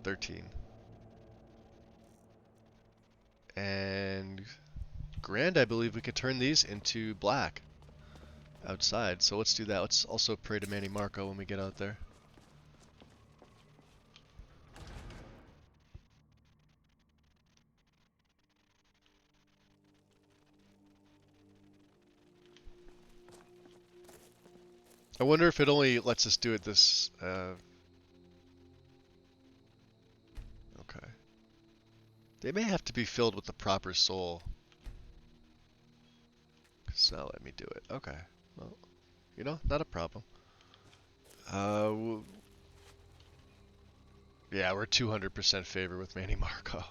13. And grand, I believe we could turn these into black outside. So let's do that. Let's also pray to Manny Marco when we get out there. I wonder if it only lets us do it this... Okay. They may have to be filled with the proper soul. It's not letting me do it. Okay. Well, you know, not a problem. Yeah, we're 200% favor with Manny Marco.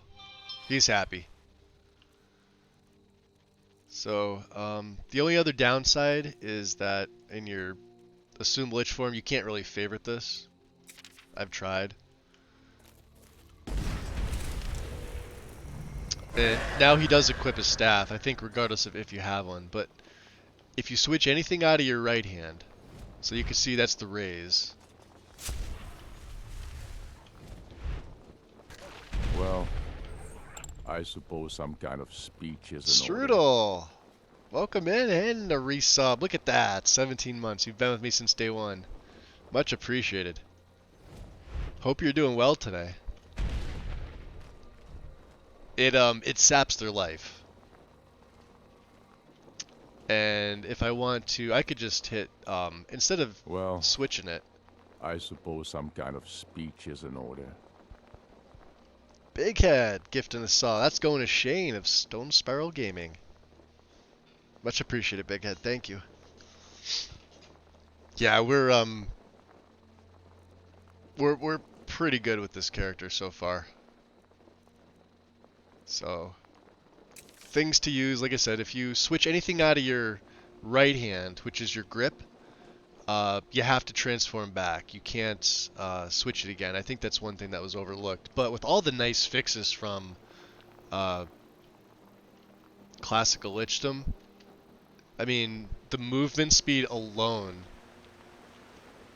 He's happy. So, the only other downside is that in your assumed lich form, you can't really favorite this. I've tried. And now he does equip his staff, I think regardless of if you have one, but if you switch anything out of your right hand, so you can see that's the raise. Well, I suppose some kind of speech is in order. Strudel! Welcome in and a resub. Look at that, 17 months. You've been with me since day one. Much appreciated. Hope you're doing well today. It saps their life. And if I want to, I could just hit, instead of switching it. I suppose some kind of speech is in order. Big Head, gift and a saw. That's going to Shane of Stone Spiral Gaming. Much appreciated, Big Head. Thank you. Yeah, we're pretty good with this character so far. So, things to use, like I said, if you switch anything out of your right hand, which is your grip, you have to transform back. You can't switch it again. I think that's one thing that was overlooked. But with all the nice fixes from classical lichdom, I mean, the movement speed alone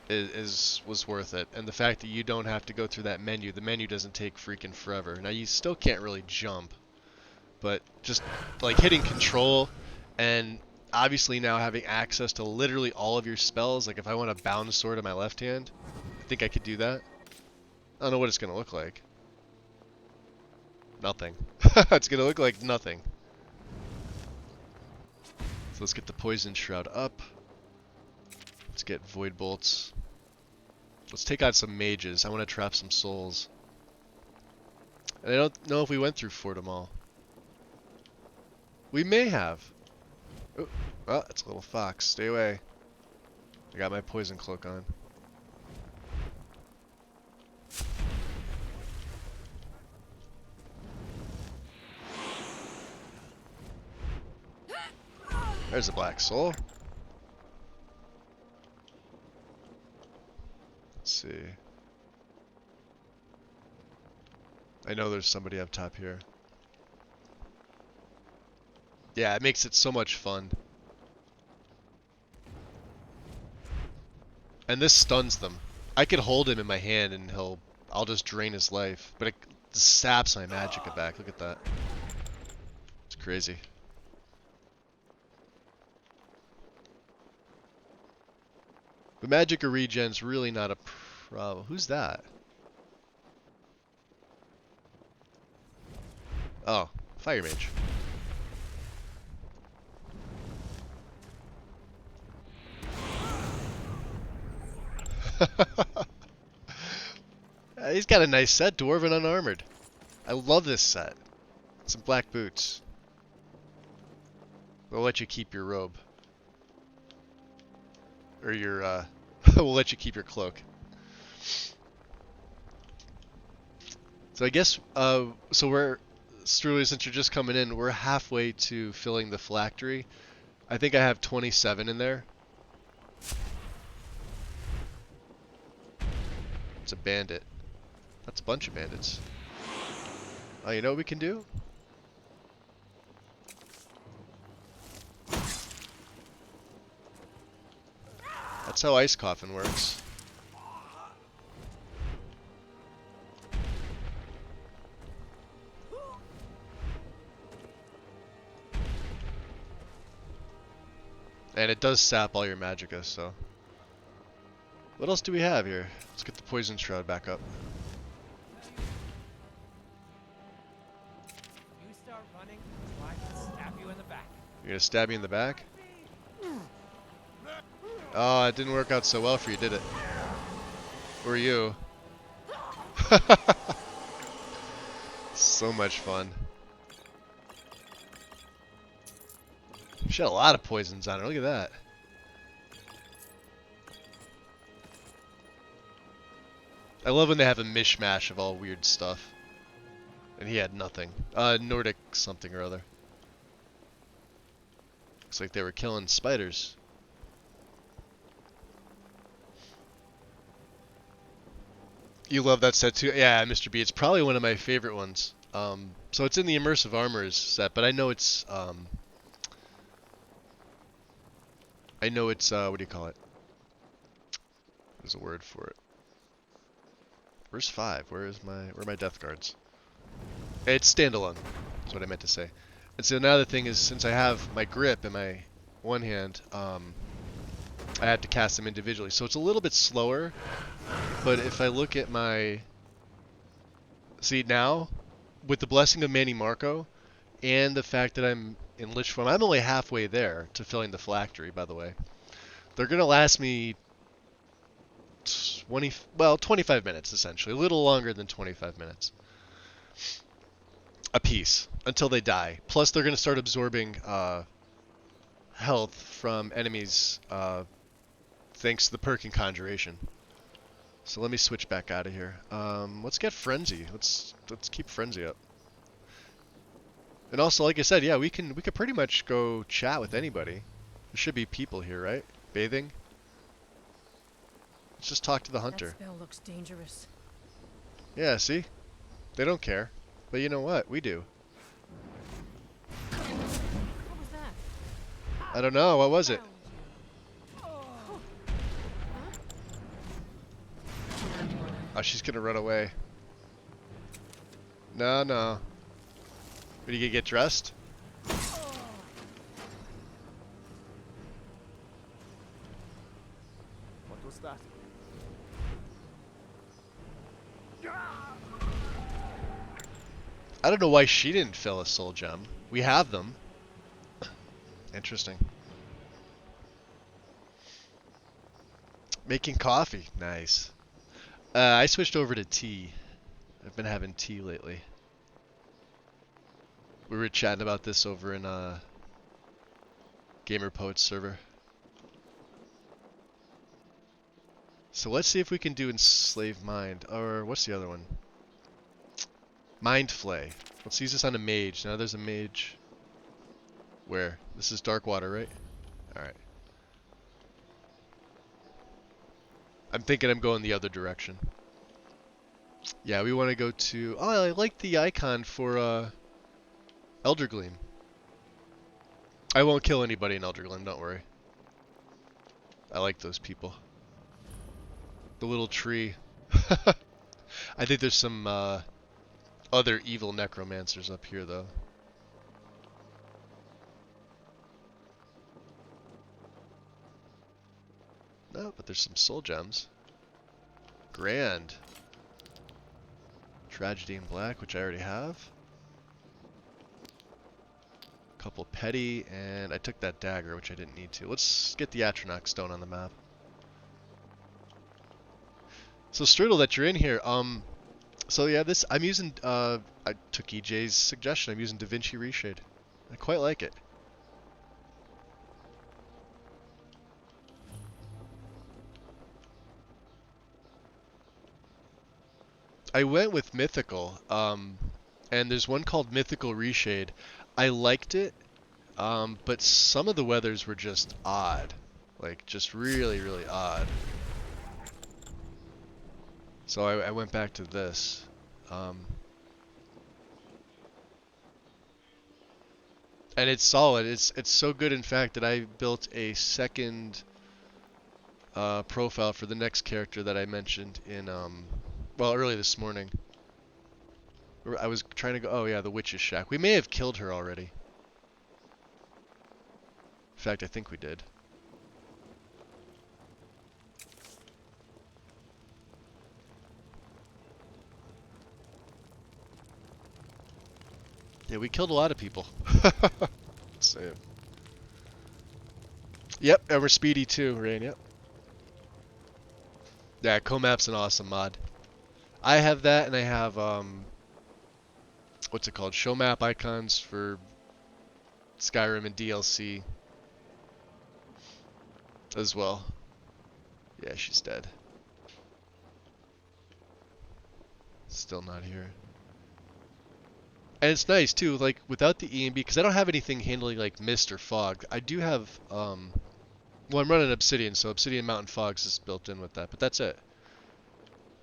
was worth it, and the fact that you don't have to go through that menu. The menu doesn't take freaking forever. Now you still can't really jump, but just like hitting control, and obviously now having access to literally all of your spells. Like if I want to bound sword in my left hand, I think I could do that. I don't know what it's gonna look like. Nothing. It's gonna look like nothing. So let's get the poison shroud up. Let's get void bolts. Let's take out some mages. I want to trap some souls. And I don't know if we went through Fort Amal. We may have. Oh, well, it's a little fox. Stay away. I got my poison cloak on. There's a black soul. Let's see. I know there's somebody up top here. Yeah, it makes it so much fun. And this stuns them. I could hold him in my hand and I'll just drain his life. But it saps my magicka back. Look at that. It's crazy. The magicka regen's really not a problem. Who's that? Oh, fire mage. He's got a nice set, Dwarven Unarmored. I love this set. Some black boots. We'll let you keep your robe. Or your, we'll let you keep your cloak. So I guess, so we're, Struly, since you're just coming in, we're halfway to filling the phylactery. I think I have 27 in there. It's a bandit. That's a bunch of bandits. Oh, you know what we can do? That's how Ice Coffin works. And it does sap all your magicka, so. What else do we have here? Let's get the poison shroud back up. You start running, so I can stab you in the back. You're gonna stab me in the back? Oh, it didn't work out so well for you, did it? Or you? So much fun. She had a lot of poisons on her. Look at that. I love when they have a mishmash of all weird stuff. And he had nothing. Nordic something or other. Looks like they were killing spiders. You love that set too? Yeah, Mr. B. It's probably one of my favorite ones. So it's in the Immersive Armors set, but I know it's, what do you call it? There's a word for it. Where's 5? Where are my death guards? It's standalone. That's what I meant to say. And so now the thing is, since I have my grip in my one hand, I had to cast them individually. So it's a little bit slower, but if I look at my... See, now, with the blessing of Manny Marco, and the fact that I'm in Lich form, I'm only halfway there to filling the phylactery, by the way. They're going to last me 25 minutes, essentially. A little longer than 25 minutes. A piece, until they die. Plus, they're going to start absorbing health from enemies, thanks to the perk and conjuration. So let me switch back out of here. Let's get Frenzy. Let's keep Frenzy up. And also, like I said, yeah, we could pretty much go chat with anybody. There should be people here, right? Bathing. Let's just talk to the hunter. That spell looks dangerous. Yeah, see? They don't care. But you know what? We do. I don't know. What was it? Oh, she's gonna run away. No, no. Are you gonna get dressed? What was that? I don't know why she didn't fill a soul gem. We have them. Interesting. Making coffee. Nice. I switched over to tea. I've been having tea lately. We were chatting about this over in Gamer Poets server. So let's see if we can do Enslave Mind. Or what's the other one? Mind Flay. Let's use this on a mage. Now there's a mage. Where? This is Darkwater, right? Alright. I'm thinking I'm going the other direction. Yeah, we want to go to... Oh, I like the icon for Elder Gleam. I won't kill anybody in Elder Gleam, don't worry. I like those people. The little tree. I think there's some other evil necromancers up here, though. No, but there's some soul gems. Grand. Tragedy in Black, which I already have. Couple petty, and I took that dagger, which I didn't need to. Let's get the Atronach stone on the map. So Strudel, that you're in here, so yeah, this, I'm using, I took EJ's suggestion, I'm using DaVinci Reshade. I quite like it. I went with Mythical, and there's one called Mythical Reshade. I liked it, but some of the weathers were just odd. Like, just really, really odd. So I went back to this. And it's solid. It's so good, in fact, that I built a second profile for the next character that I mentioned in, well, early this morning. I was trying to go, oh yeah, the Witch's Shack. We may have killed her already. In fact, I think we did. Yeah, we killed a lot of people. Save. Yep, and we're speedy too, Rain, yep. Yeah, Comap's an awesome mod. I have that, and I have, what's it called? Show map icons for Skyrim and DLC as well. Yeah, she's dead. Still not here. And it's nice too, like without the EMB, because I don't have anything handling like mist or fog. I do have, well, I'm running Obsidian, so Obsidian Mountain Fogs is built in with that, but that's it.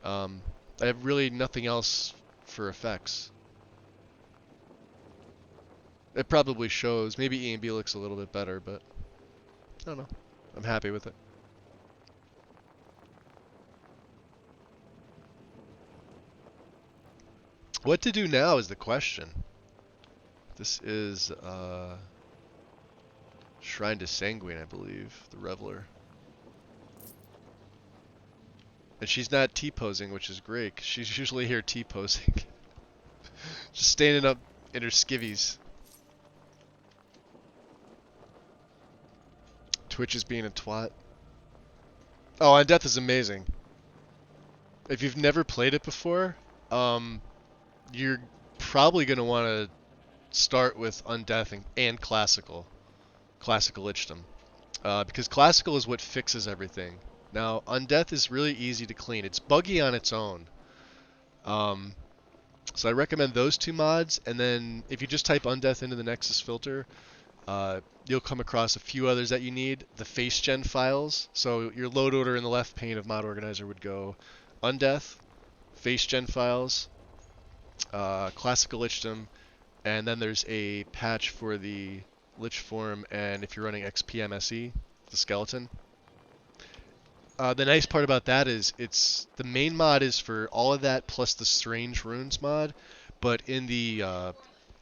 I have really nothing else for effects. It probably shows. Maybe EMB looks a little bit better, but I don't know. I'm happy with it. What to do now is the question. This is Shrine to Sanguine, I believe, the Reveler. And she's not T-posing, which is great, 'cause she's usually here T-posing. Just standing up in her skivvies. Twitch is being a twat. Oh, Undeath is amazing. If you've never played it before, you're probably going to want to start with Undeath and Classical. Classical Lichdom. Because Classical is what fixes everything. Now, Undeath is really easy to clean. It's buggy on its own. So I recommend those two mods, and then if you just type Undeath into the Nexus filter, you'll come across a few others that you need. The face gen files. So your load order in the left pane of Mod Organizer would go Undeath, face gen files, Classical Lichdom, and then there's a patch for the Lich form, and if you're running XPMSE, the skeleton. The nice part about that is the main mod is for all of that plus the strange runes mod, but in the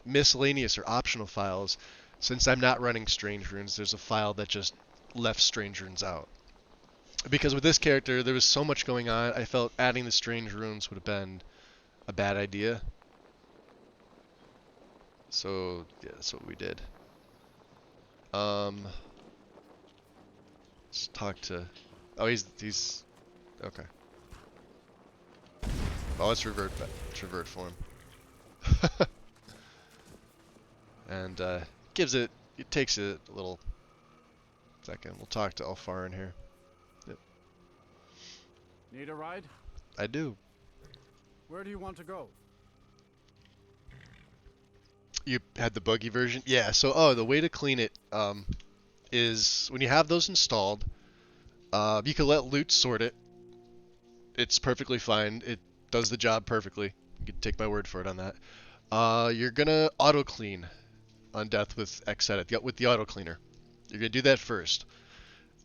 miscellaneous or optional files, since I'm not running strange runes, there's a file that just left strange runes out. Because with this character, there was so much going on, I felt adding the strange runes would have been a bad idea. So, yeah, that's what we did. Let's talk to... Oh, he's... Okay. Oh, let's revert back. Let's revert form. And, it takes it a little second. We'll talk to Alfar in here. Yep. Need a ride? I do. Where do you want to go? You had the buggy version? Yeah, so, the way to clean it, is when you have those installed, you can let loot sort it. It's perfectly fine. It does the job perfectly. You can take my word for it on that. You're gonna auto clean Undeath with Xedit, with the auto cleaner. You're gonna do that first.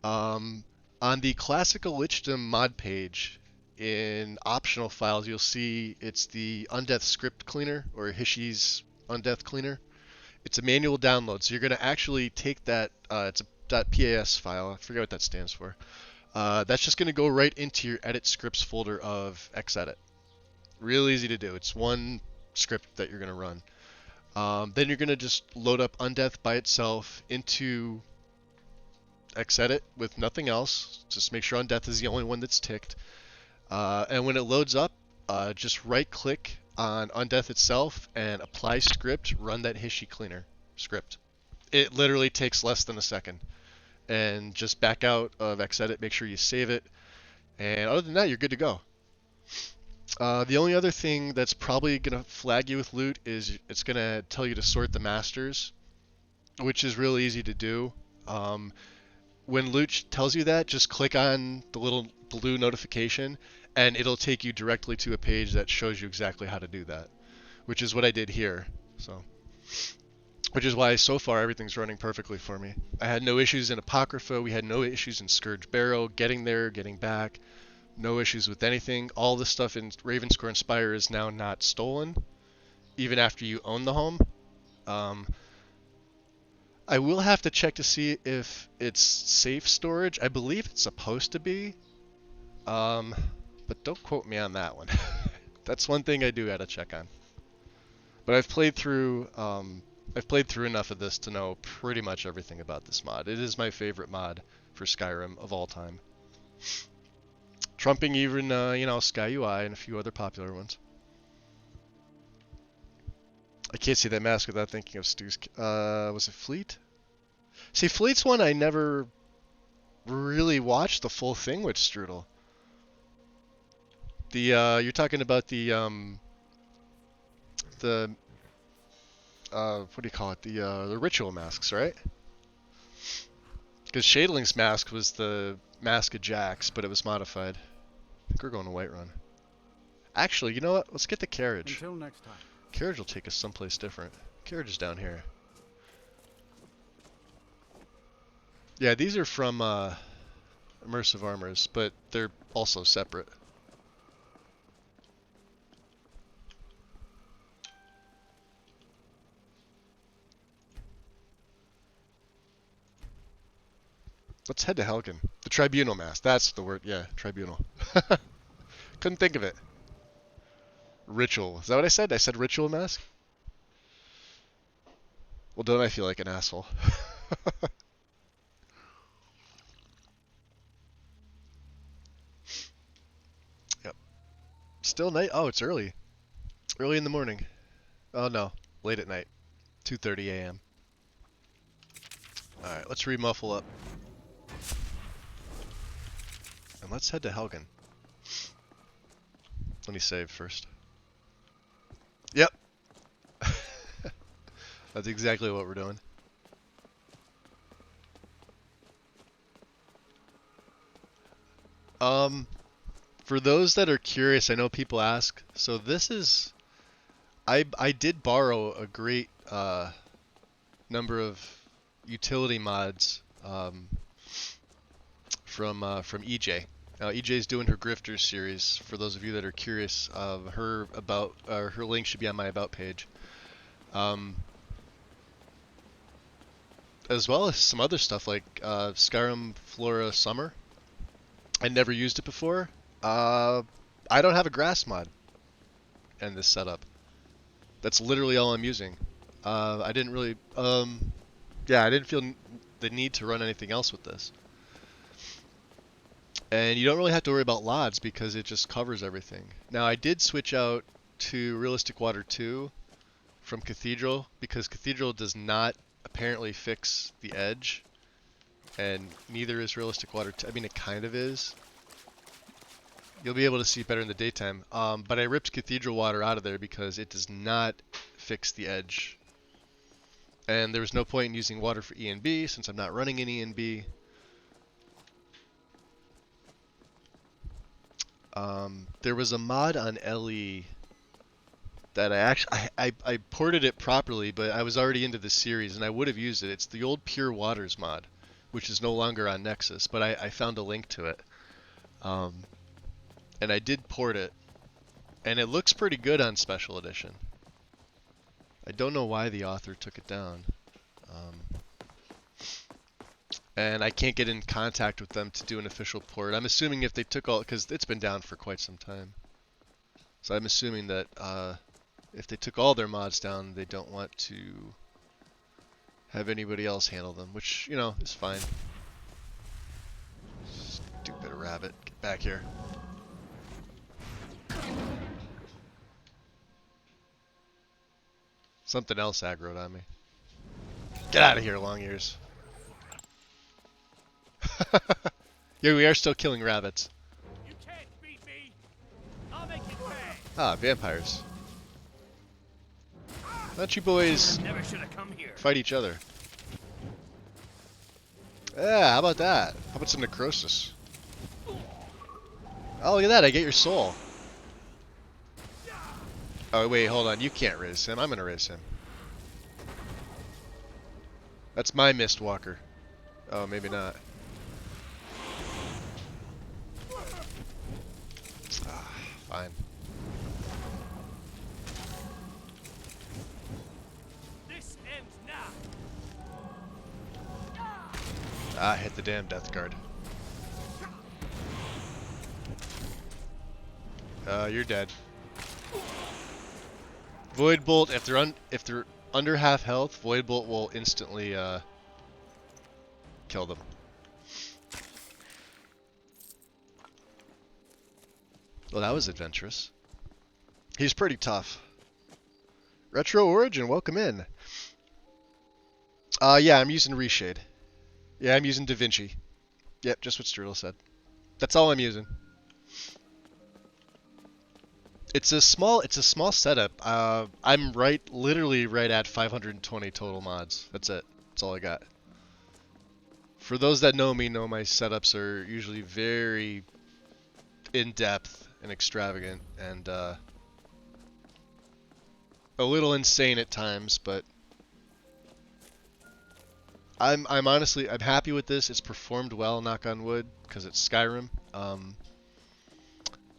On the classical Lichdom mod page, in optional files, you'll see it's the Undeath script cleaner, or Hishi's Undeath cleaner. It's a manual download, so you're gonna actually take that. It's a .pas file. I forget what that stands for. That's just gonna go right into your edit scripts folder of Xedit. Real easy to do. It's one script that you're gonna run. Then you're gonna just load up Undeath by itself into Xedit with nothing else. Just make sure Undeath is the only one that's ticked. And when it loads up, just right-click on Undeath itself and apply script. Run that Hishi cleaner script. It literally takes less than a second. And just back out of Xedit. Make sure you save it. And other than that, you're good to go. The only other thing that's probably going to flag you with loot is it's going to tell you to sort the masters, which is real easy to do. When loot tells you that, just click on the little blue notification, and it'll take you directly to a page that shows you exactly how to do that, which is what I did here. So, which is why so far everything's running perfectly for me. I had no issues in Apocrypha. We had no issues in Scourge Barrow, getting there, getting back. No issues with anything. All the stuff in Ravenscore and Spire is now not stolen, even after you own the home. I will have to check to see if it's safe storage. I believe it's supposed to be, but don't quote me on that one. That's one thing I do gotta check on. But I've played through enough of this to know pretty much everything about this mod. It is my favorite mod for Skyrim of all time. Trumping even, Sky UI and a few other popular ones. I can't see that mask without thinking of Stu's... was it Fleet? See, Fleet's one I never really watched the full thing with Strudel. You're talking about the what do you call it? The ritual masks, right? Because Shadling's mask was the Mask of Jax, but it was modified. I think we're going to Whiterun. Actually, you know what? Let's get the carriage. Until next time. Carriage will take us someplace different. Carriage is down here. Yeah, these are from Immersive Armors, but they're also separate. Let's head to Helgen. The Tribunal Mask. That's the word. Yeah, Tribunal. Couldn't think of it. Ritual. Is that what I said? I said Ritual Mask? Well, don't I feel like an asshole? Yep. Still night? Oh, it's early. Early in the morning. Oh, no. Late at night. 2:30 a.m. Alright, let's remuffle up. And let's head to Helgen. Let me save first. Yep. That's exactly what we're doing. For those that are curious, I know people ask. So this is... I did borrow a great number of utility mods from EJ. Now EJ's doing her Grifters series. For those of you that are curious, her link should be on my about page. As well as some other stuff like Skyrim Flora Summer. I never used it before. I don't have a grass mod in this setup. That's literally all I'm using. I didn't really, yeah, I didn't feel the need to run anything else with this. And you don't really have to worry about LODs because it just covers everything. Now I did switch out to Realistic Water 2 from Cathedral because Cathedral does not apparently fix the edge, and neither is Realistic Water 2. I mean, it kind of is. You'll be able to see better in the daytime. But I ripped Cathedral Water out of there because it does not fix the edge. And there was no point in using water for E and B since I'm not running any E and B. There was a mod on LE that I ported it properly, but I was already into the series and I would have used it. It's the old Pure Waters mod, which is no longer on Nexus, but I found a link to it. And I did port it, and it looks pretty good on Special Edition. I don't know why the author took it down. And I can't get in contact with them to do an official port. I'm assuming if they took all, because it's been down for quite some time. So I'm assuming that if they took all their mods down, they don't want to have anybody else handle them, which, you know, is fine. Stupid rabbit. Get back here. Something else aggroed on me. Get out of here, long ears. Yeah, we are still killing rabbits. You can't beat me. I'll make it pay. Ah, vampires. Why don't you boys Never should have come here. fight each other? Yeah, how about that? How about some necrosis? Oh, look at that, I get your soul. Oh, wait, hold on. You can't raise him. I'm gonna raise him. That's my Mistwalker. Oh, maybe not. Ah, fine. This ends now. Ah, hit the damn death guard. You're dead. Void Bolt, if they're under half health, Void Bolt will instantly kill them. Well, that was adventurous. He's pretty tough. Retro Origin, welcome in. Yeah, I'm using Reshade. Yeah, I'm using DaVinci. Yep, just what Strudel said. That's all I'm using. It's a small setup. I'm literally right at 520 total mods. That's it. That's all I got. For those that know me, know my setups are usually very in-depth and extravagant and a little insane at times, but I'm honestly happy with this. It's performed well, knock on wood, because it's Skyrim.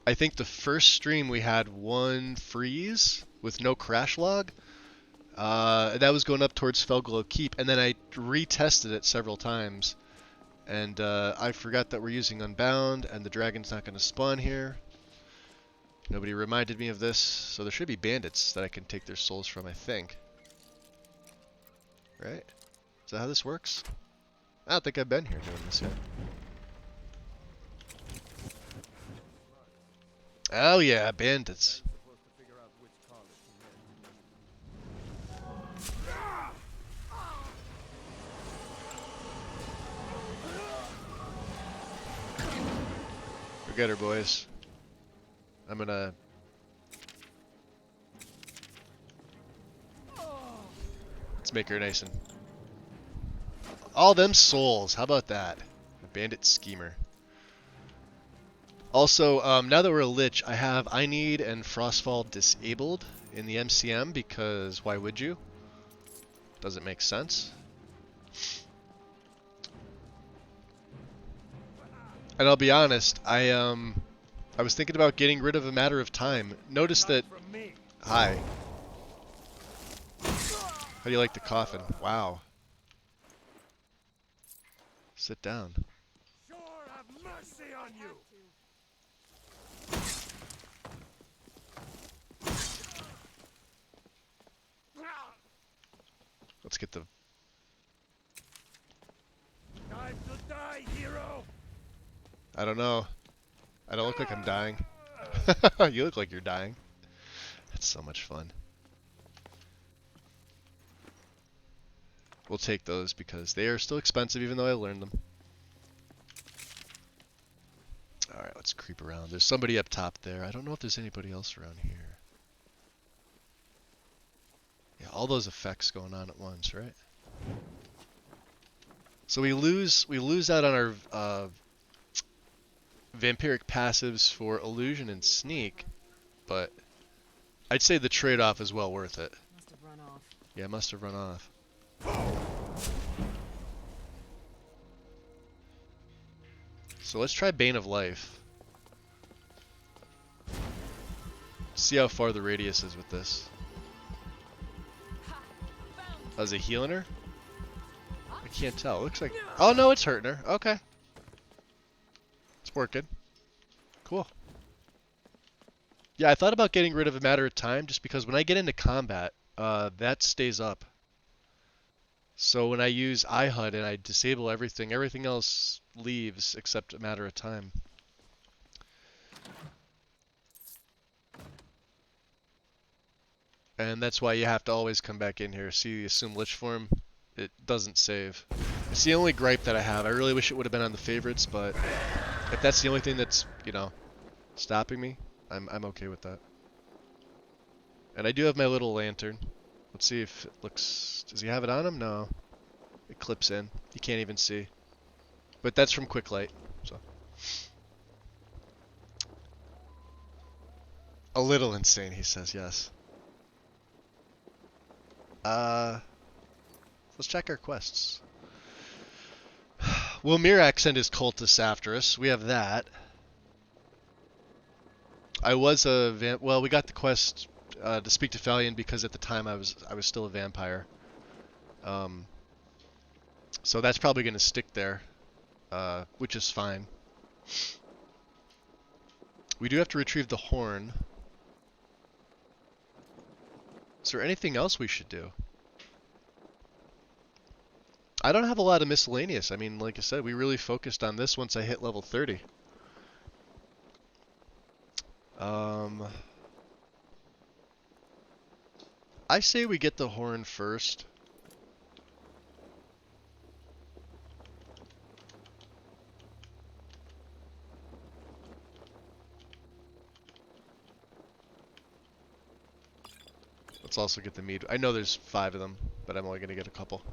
I think the first stream we had one freeze with no crash log. That was going up towards Felglow Keep, and then I retested it several times, and I forgot that we're using Unbound, and the dragon's not going to spawn here. Nobody reminded me of this, so there should be bandits that I can take their souls from, I think. Right? Is that how this works? I don't think I've been here doing this yet. Oh yeah, bandits. Forget her, boys. I'm gonna... Let's make her nice and... All them souls, how about that? A bandit schemer. Also, now that we're a Lich, I have I Need and Frostfall disabled in the MCM because why would you? Doesn't make sense. And I'll be honest, I was thinking about getting rid of A Matter of Time. Notice that. From me. Hi. How do you like the coffin? Wow. Sit down. Sure have mercy on you. Let's get the. Time to die, hero. I don't know. I don't look like I'm dying. You look like you're dying. That's so much fun. We'll take those because they are still expensive even though I learned them. Alright, let's creep around. There's somebody up top there. I don't know if there's anybody else around here. Yeah, all those effects going on at once, right? So we lose out on our vampiric passives for illusion and sneak, but I'd say the trade-off is well worth it. Must have run off. Yeah, must have run off. So let's try Bane of Life. See how far the radius is with this. Oh, is it healing her? I can't tell. It looks like... Oh no, it's hurting her. Okay. It's working. Cool. Yeah, I thought about getting rid of A Matter of Time just because when I get into combat, that stays up. So when I use iHUD and I disable everything, everything else leaves except A Matter of Time. And that's why you have to always come back in here. See, assume Lich Form, it doesn't save. It's the only gripe that I have. I really wish it would have been on the favorites, but if that's the only thing that's, you know, stopping me, I'm okay with that. And I do have my little lantern. Let's see if it looks... Does he have it on him? No. It clips in. You can't even see. But that's from Quick Light, so. A little insane, he says, yes. Let's check our quests. Will Mirak send his cultists after us? We have that. I was a well, we got the quest to speak to Falion because at the time I was still a vampire. So that's probably going to stick there, which is fine. We do have to retrieve the horn. Is there anything else we should do? I don't have a lot of miscellaneous. I mean, like I said, we really focused on this once I hit level 30. I say we get the horn first. Let's also get the mead. I know there's 5 of them, but I'm only going to get a couple.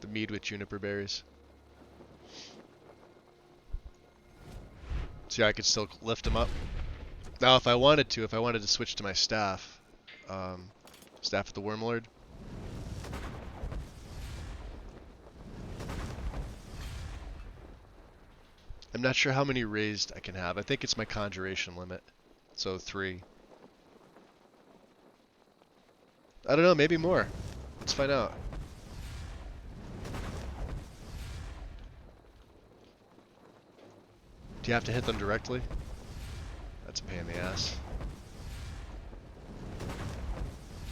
The mead with juniper berries. See, I could still lift them up. Now, if I wanted to switch to my staff, staff of the Wormlord. I'm not sure how many raised I can have. I think it's my conjuration limit, so 3. I don't know, maybe more. Let's find out. Do you have to hit them directly? That's a pain in the ass.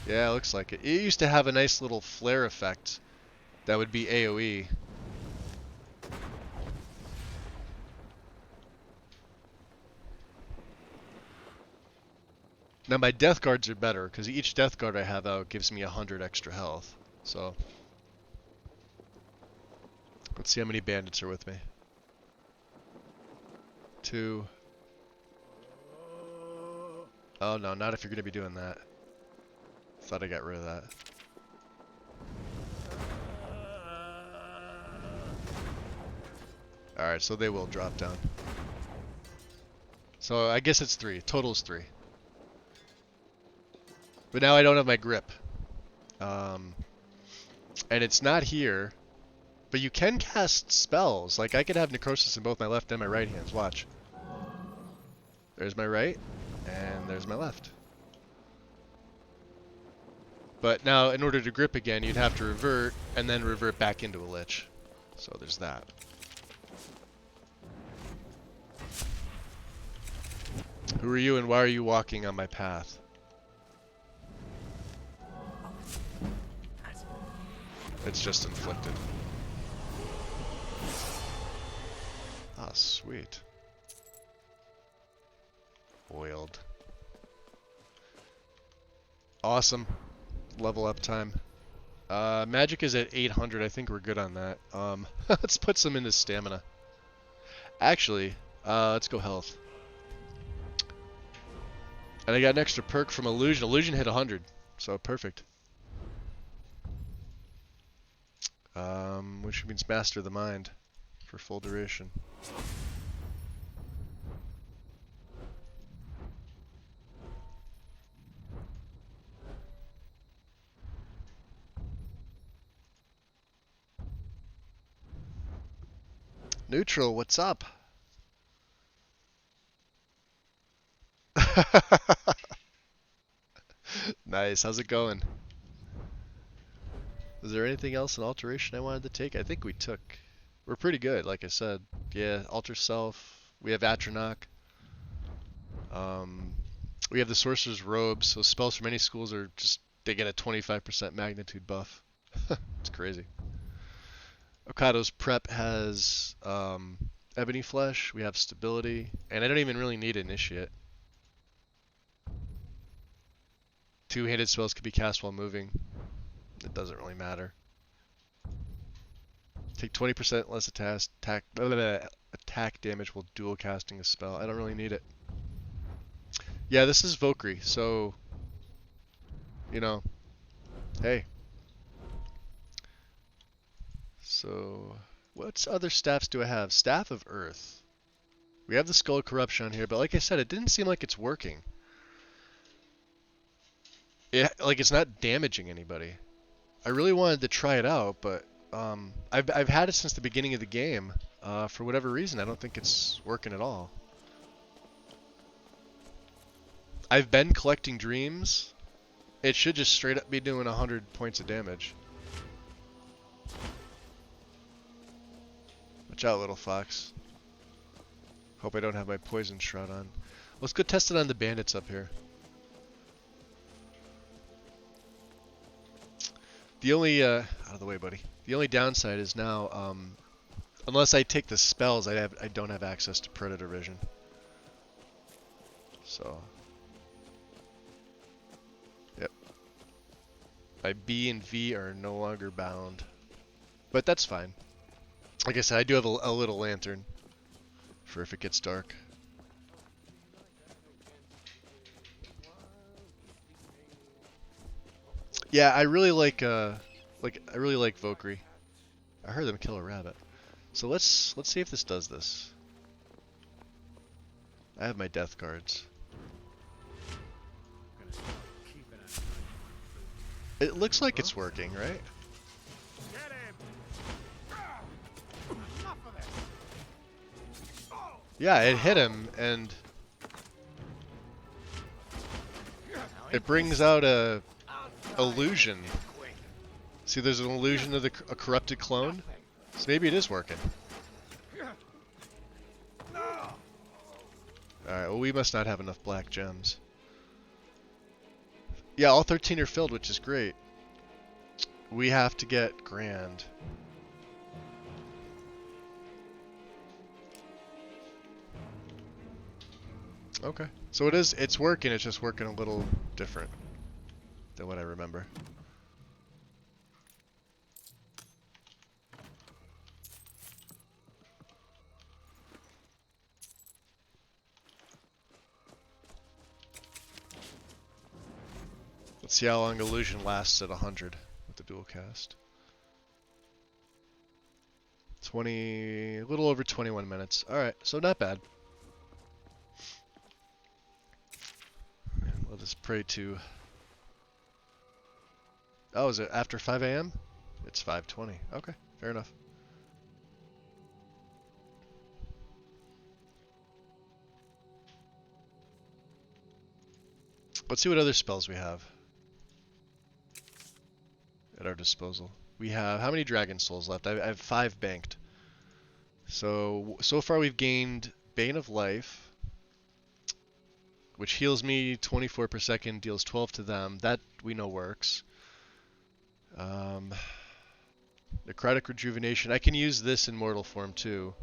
Yeah, it looks like it. It used to have a nice little flare effect that would be AoE. Now my death guards are better, because each death guard I have out gives me 100 extra health. So, let's see how many bandits are with me. 2. Oh no, not if you're going to be doing that. Thought I got rid of that. Alright, so they will drop down. So I guess it's 3. Total is 3. But now I don't have my grip. And it's not here. But you can cast spells. Like, I could have Necrosis in both my left and my right hands. Watch. There's my right, and there's my left. But now, in order to grip again, you'd have to revert, and then revert back into a Lich. So there's that. Who are you, and why are you walking on my path? It's just inflicted. Ah, sweet. Oiled. Awesome. Level up time. Magic is at 800. I think we're good on that. Let's put some into stamina. Actually, let's go health. And I got an extra perk from Illusion. Illusion hit 100, so perfect. Which means Master the Mind for full duration. Neutral, what's up? Nice, how's it going? Was there anything else in Alteration I wanted to take? I think we took... We're pretty good, like I said. Yeah, Alter Self. We have Atronach. We have the Sorcerer's Robe, so spells from any schools are just... They get a 25% magnitude buff. It's crazy. Okado's Prep has Ebony Flesh. We have Stability. And I don't even really need Initiate. Two-handed spells can be cast while moving. It doesn't really matter. Take 20% less attack damage while dual casting a spell. I don't really need it. Yeah, this is Valkyrie, so... You know. Hey. So... What other staffs do I have? Staff of Earth. We have the Skull of Corruption on here, but like I said, it didn't seem like it's working. Like, it's not damaging anybody. I really wanted to try it out, but I've had it since the beginning of the game. For whatever reason, I don't think it's working at all. I've been collecting dreams. It should just straight up be doing 100 points of damage. Watch out, little fox. Hope I don't have my poison shroud on. Let's go test it on the bandits up here. The only, out of the way, buddy. The only downside is now, unless I take the spells, I don't have access to Predator Vision. So, yep. My B and V are no longer bound, but that's fine. Like I said, I do have a little lantern for if it gets dark. Yeah, I really like Valkyrie. I heard them kill a rabbit. So let's see if this does this. I have my death cards. It looks like it's working, right? Get him! Enough of this! Yeah, it hit him, and it brings out a illusion. See, there's an illusion of a corrupted clone. So maybe it is working. Alright, well, we must not have enough black gems. Yeah, all 13 are filled, which is great. We have to get Grand. Okay. So it's working, it's just working a little different than what I remember. Let's see how long Illusion lasts at 100 with the dual cast. A little over 21 minutes. Alright, so not bad. Let us pray to... Oh, is it after 5 a.m.? It's 5:20. Okay, fair enough. Let's see what other spells we have at our disposal. We have, how many Dragon Souls left? I have 5 banked. So far we've gained Bane of Life, which heals me 24 per second, deals 12 to them. That we know works. Necrotic Rejuvenation. I can use this in mortal form too,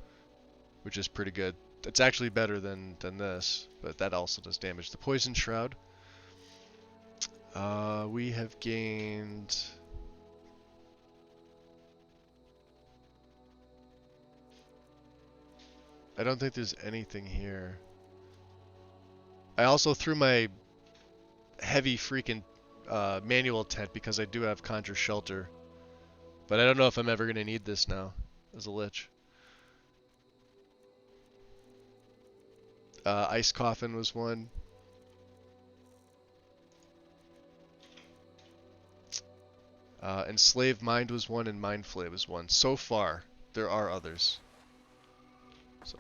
which is pretty good. It's actually better than this, but that also does damage. The Poison Shroud. We have gained... I don't think there's anything here. I also threw my heavy freaking manual tent because I do have Conjure Shelter. But I don't know if I'm ever going to need this now as a lich. Ice Coffin was one. Enslaved Mind was one, and Mind Flay was one. So far, there are others. So.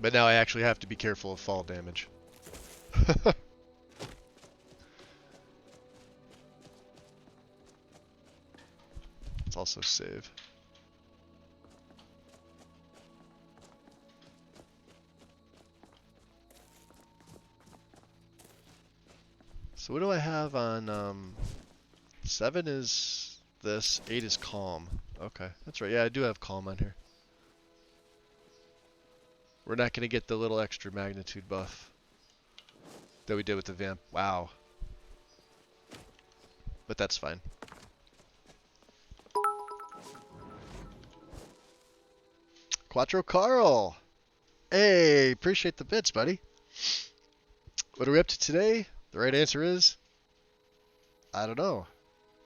But now I actually have to be careful of fall damage. Let's also save. So what do I have on, 7 is this, 8 is Calm. Okay, that's right. Yeah, I do have Calm on here. We're not going to get the little extra magnitude buff that we did with the vamp. Wow. But that's fine. Quattro Carl! Hey, appreciate the bits, buddy. What are we up to today? The right answer is... I don't know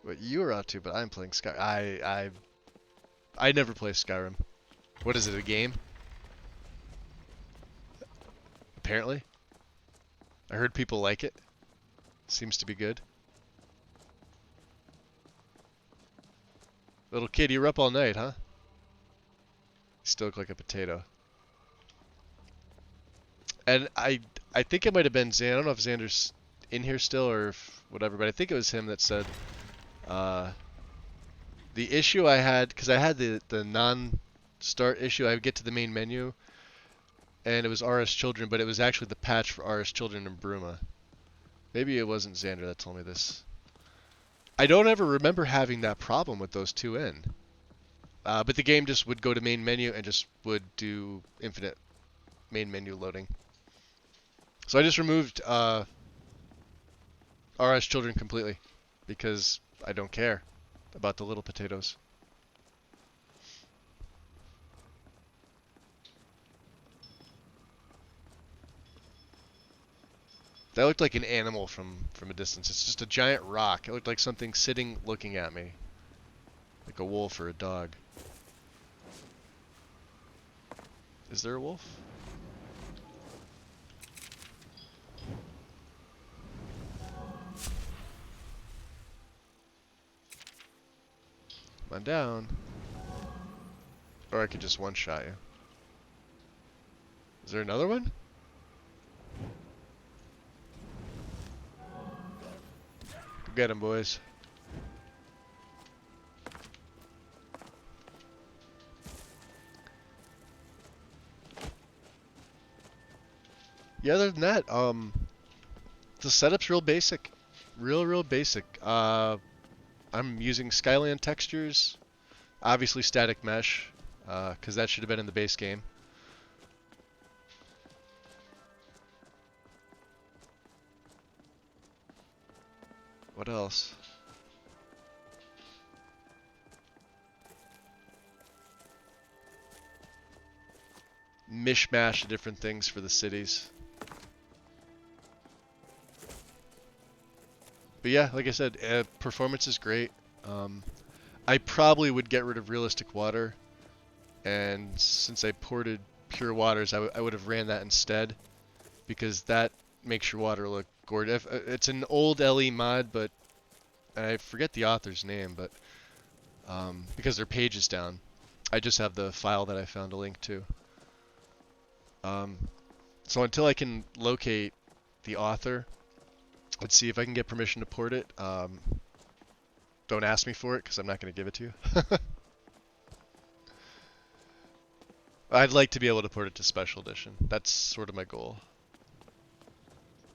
what you are up to, but I'm playing Skyrim. I never play Skyrim. What is it, a game? Apparently. I heard people like it. Seems to be good. Little kid, you were up all night, huh? You still look like a potato. And I think it might have been Xander. I don't know if Xander's in here still or if whatever, but I think it was him that said the issue I had, because I had the non-start issue, I would get to the main menu and it was RS Children, but it was actually the patch for RS Children and Bruma. Maybe it wasn't Xander that told me this. I don't ever remember having that problem with those two in. But the game just would go to main menu and just would do infinite main menu loading. So I just removed RS Children completely because I don't care about the little potatoes. That looked like an animal from a distance. It's just a giant rock. It looked like something sitting looking at me. Like a wolf or a dog. Is there a wolf? Come on down. Or I could just one-shot you. Is there another one? Go get him, boys. Yeah, other than that, the setup's real basic. Real basic. I'm using Skyland textures, obviously static mesh, because that should have been in the base game. What else? Mishmash of different things for the cities. But yeah, like I said, performance is great. I probably would get rid of realistic water, and since I ported pure waters, I would have ran that instead, because that makes your water look gorgeous. It's an old LE mod, but I forget the author's name, but because their page is down, I just have the file that I found a link to. So until I can locate the author. Let's see if I can get permission to port it. Don't ask me for it because I'm not going to give it to you. I'd like to be able to port it to Special Edition. That's sort of my goal.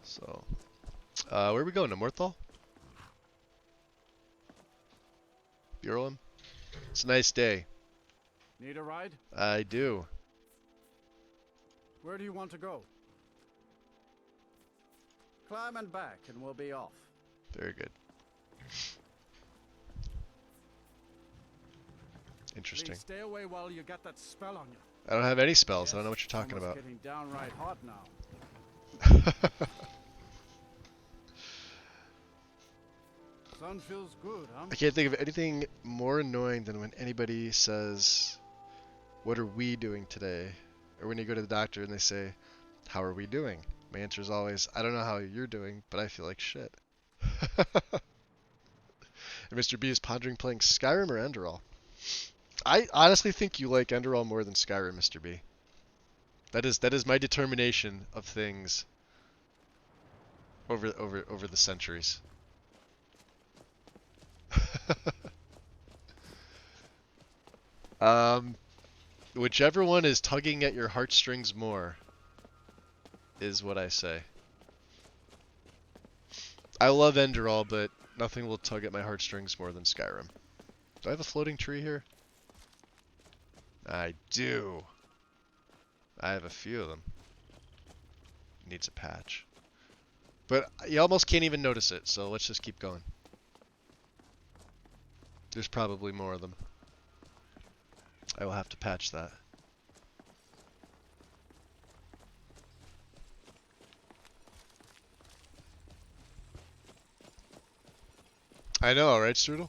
So, where are we going? To Morthal? Bureauum? It's a nice day. Need a ride? I do. Where do you want to go? Climb and back and we'll be off. Very good. Interesting. Please stay away while you got that spell on you. I don't have any spells. I don't know what you're talking Almost about. Getting downright hot now. Sun feels good, huh? I can't think of anything more annoying than when anybody says, "What are we doing today?" Or when you go to the doctor and they say, "How are we doing?" My answer is always, "I don't know how you're doing, but I feel like shit." And Mr. B is pondering playing Skyrim or Enderal. I honestly think you like Enderal more than Skyrim, Mr. B. That is my determination of things over the centuries. Whichever one is tugging at your heartstrings more is what I say. I love Enderal, but nothing will tug at my heartstrings more than Skyrim. Do I have a floating tree here? I do. I have a few of them. Needs a patch. But you almost can't even notice it, so let's just keep going. There's probably more of them. I will have to patch that. I know, right, Strudel?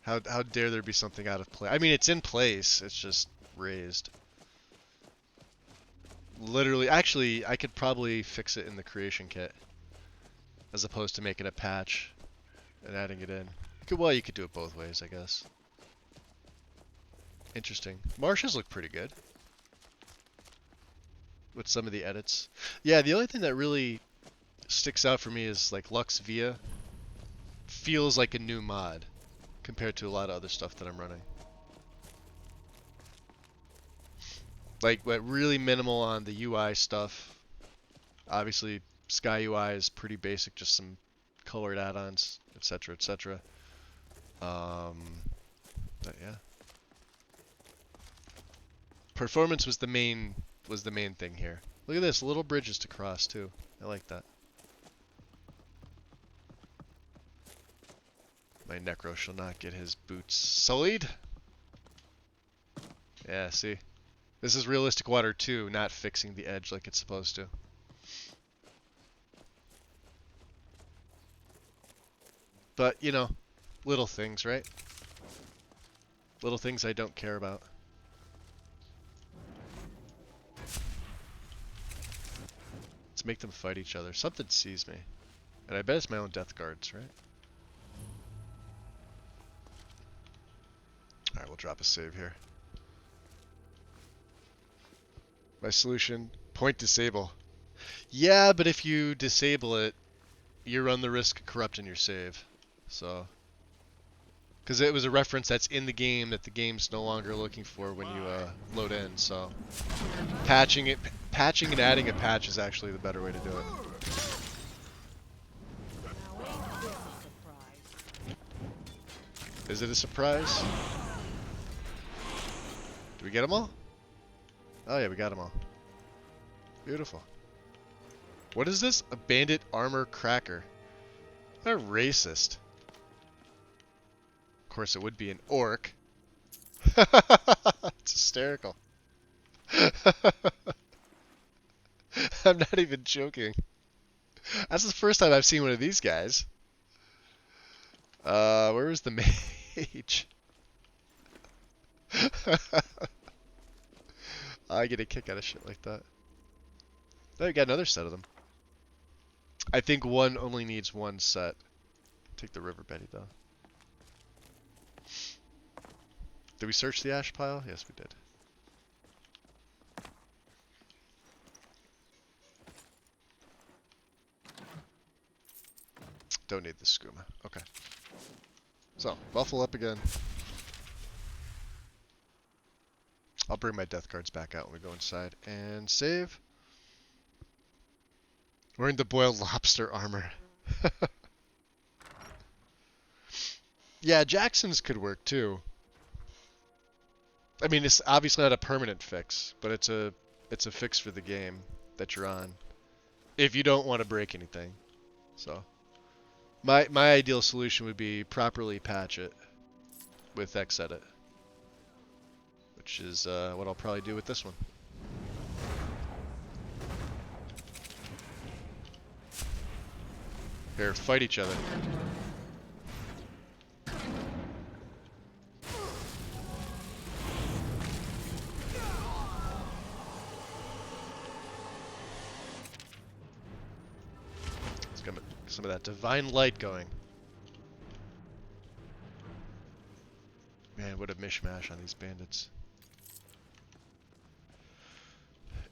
How dare there be something out of place? I mean, it's in place. It's just raised. Literally, actually, I could probably fix it in the creation kit, as opposed to making a patch and adding it in. Well, you could do it both ways, I guess. Interesting. Marshes look pretty good with some of the edits. Yeah, the only thing that really sticks out for me is like Lux Via feels like a new mod compared to a lot of other stuff that I'm running. Like, really minimal on the UI stuff. Obviously, Sky UI is pretty basic, just some colored add-ons, etc., etc. But yeah, performance was the main thing here. Look at this, little bridges to cross too. I like that. My Necro shall not get his boots sullied. Yeah, see? This is realistic water too, not fixing the edge like it's supposed to. But, you know, little things, right? Little things I don't care about. Let's make them fight each other. Something sees me. And I bet it's my own death guards, right? Alright, we'll drop a save here. My solution, point disable. Yeah, but if you disable it, you run the risk of corrupting your save. So, because it was a reference that's in the game that the game's no longer looking for when you load in. So, patching and adding a patch is actually the better way to do it. Is it a surprise? Do we get them all? Oh yeah, we got them all. Beautiful. What is this? A bandit armor cracker. What a racist. Of course it would be an orc. It's hysterical. I'm not even joking. That's the first time I've seen one of these guys. Where is the mage? I get a kick out of shit like that. Oh, we got another set of them. I think one only needs one set. Take the River Betty though. Did we search the ash pile? Yes, we did. Don't need the skooma. Okay. So, buffalo up again. I'll bring my death cards back out when we go inside. And save. Wearing the boiled lobster armor. Yeah, Jackson's could work too. I mean, it's obviously not a permanent fix, but it's a fix for the game that you're on. If you don't want to break anything. So, my ideal solution would be properly patch it with Xedit, which is what I'll probably do with this one. Here, fight each other. Let's get some of that divine light going. Man, what a mishmash on these bandits.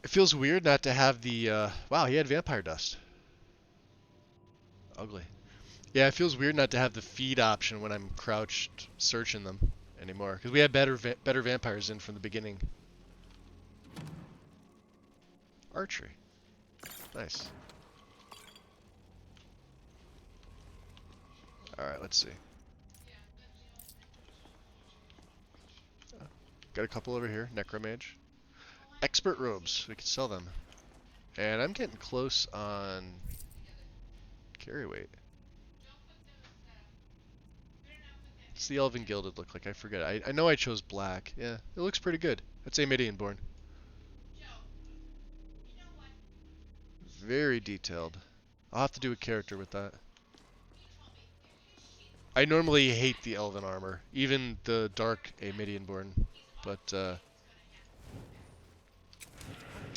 It feels weird not to have the, wow, he had vampire dust. Ugly. Yeah, it feels weird not to have the feed option when I'm crouched searching them anymore. Because we had better vampires in from the beginning. Archery. Nice. Alright, let's see. Got a couple over here. Necromage. Expert robes. We can sell them. And I'm getting close on carry weight. What's the Elven Gilded look like? I forget. I know I chose black. Yeah, it looks pretty good. I'd say Midian born. Very detailed. I'll have to do a character with that. I normally hate the Elven armor, even the dark Midian born, but I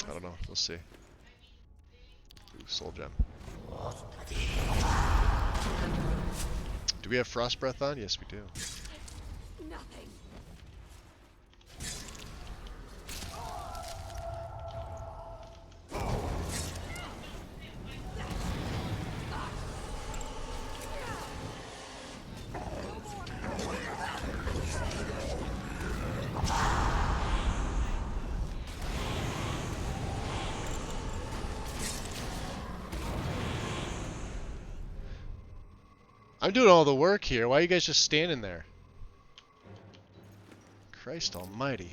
don't know. We'll see. Ooh, soul gem. Do we have frost breath on? Yes, we do. Nothing. I'm doing all the work here. Why are you guys just standing there? Christ almighty.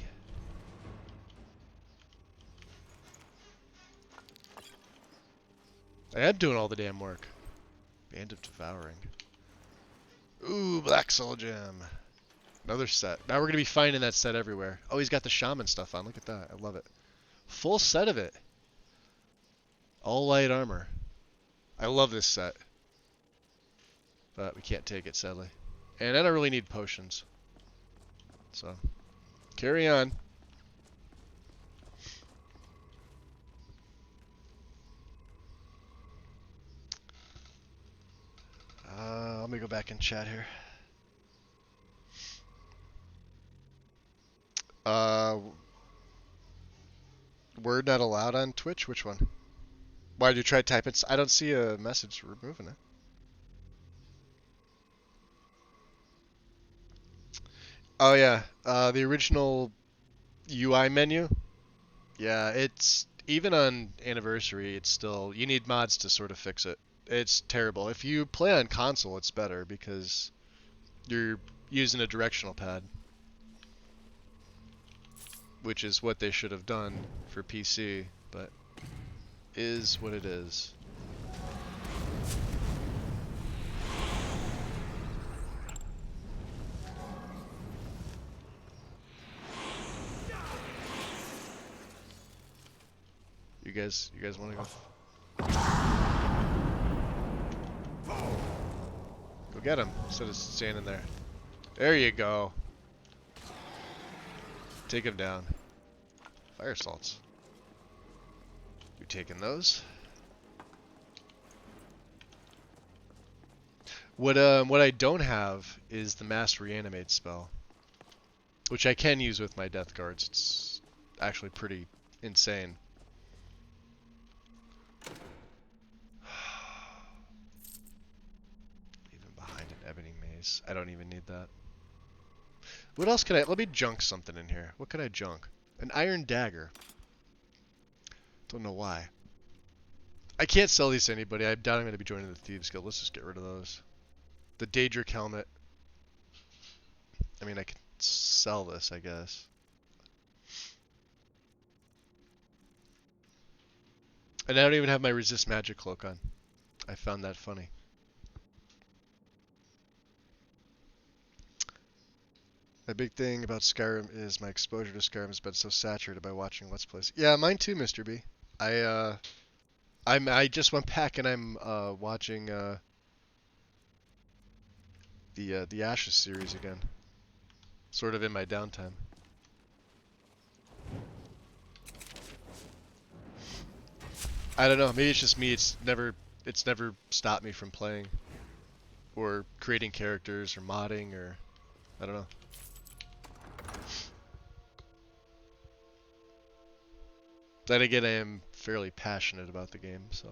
I am doing all the damn work. Band of Devouring. Ooh, Black Soul Gem. Another set. Now we're going to be finding that set everywhere. Oh, he's got the shaman stuff on. Look at that. I love it. Full set of it. All light armor. I love this set. But we can't take it, sadly. And I don't really need potions. So, carry on. Let me go back and chat here. Word not allowed on Twitch? Which one? Why did you try typing? I don't see a message removing it. Oh yeah, the original UI menu. Yeah, it's even on Anniversary. It's still you need mods to sort of fix it. It's terrible. If you play on console, it's better because you're using a directional pad, which is what they should have done for PC. But is what it is. You guys want to go? Go get him instead of standing there. There you go. Take him down. Fire salts. You taking those? What I don't have is the mass reanimate spell, which I can use with my death guards. It's actually pretty insane. Nice. I don't even need that. What else could I... Let me junk something in here. What could I junk? An iron dagger. Don't know why. I can't sell these to anybody. I doubt I'm going to be joining the Thieves Guild. Let's just get rid of those. The Daedric helmet. I mean, I could sell this, I guess. And I don't even have my resist magic cloak on. I found that funny. My big thing about Skyrim is my exposure to Skyrim has been so saturated by watching Let's Plays. Yeah, mine too, Mr. B. I just went back and I'm watching the Ashes series again. Sort of in my downtime. I don't know, maybe it's just me, it's never stopped me from playing. Or creating characters or modding or I don't know. Then again, I am fairly passionate about the game, so.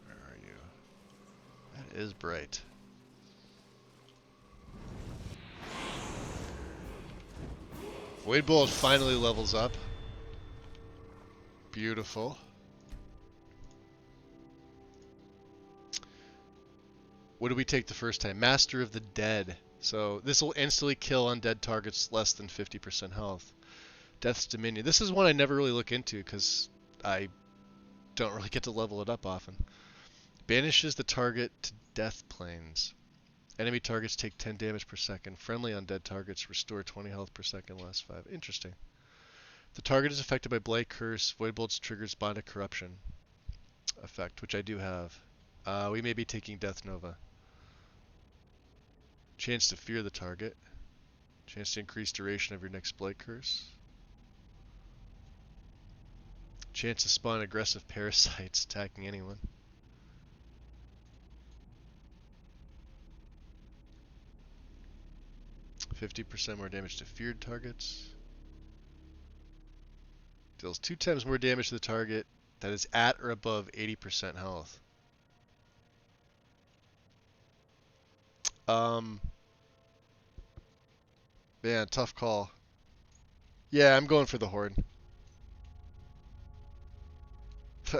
Where are you? That is bright. Void Bolt finally levels up. Beautiful. What did we take the first time? Master of the Dead. So this will instantly kill undead targets less than 50% health. Death's Dominion. This is one I never really look into because I don't really get to level it up often. Banishes the target to death planes. Enemy targets take 10 damage per second. Friendly undead targets restore 20 health per second, last 5. Interesting. The target is affected by Blight Curse. Void Bolts triggers Bond of Corruption effect, which I do have. We may be taking Death Nova. Chance to fear the target. Chance to increase duration of your next Blight Curse. Chance to spawn aggressive parasites attacking anyone. %50 more damage to feared targets. Deals 2 times more damage to the target that is at or above 80% health. Man, tough call. Yeah, I'm going for the Horde.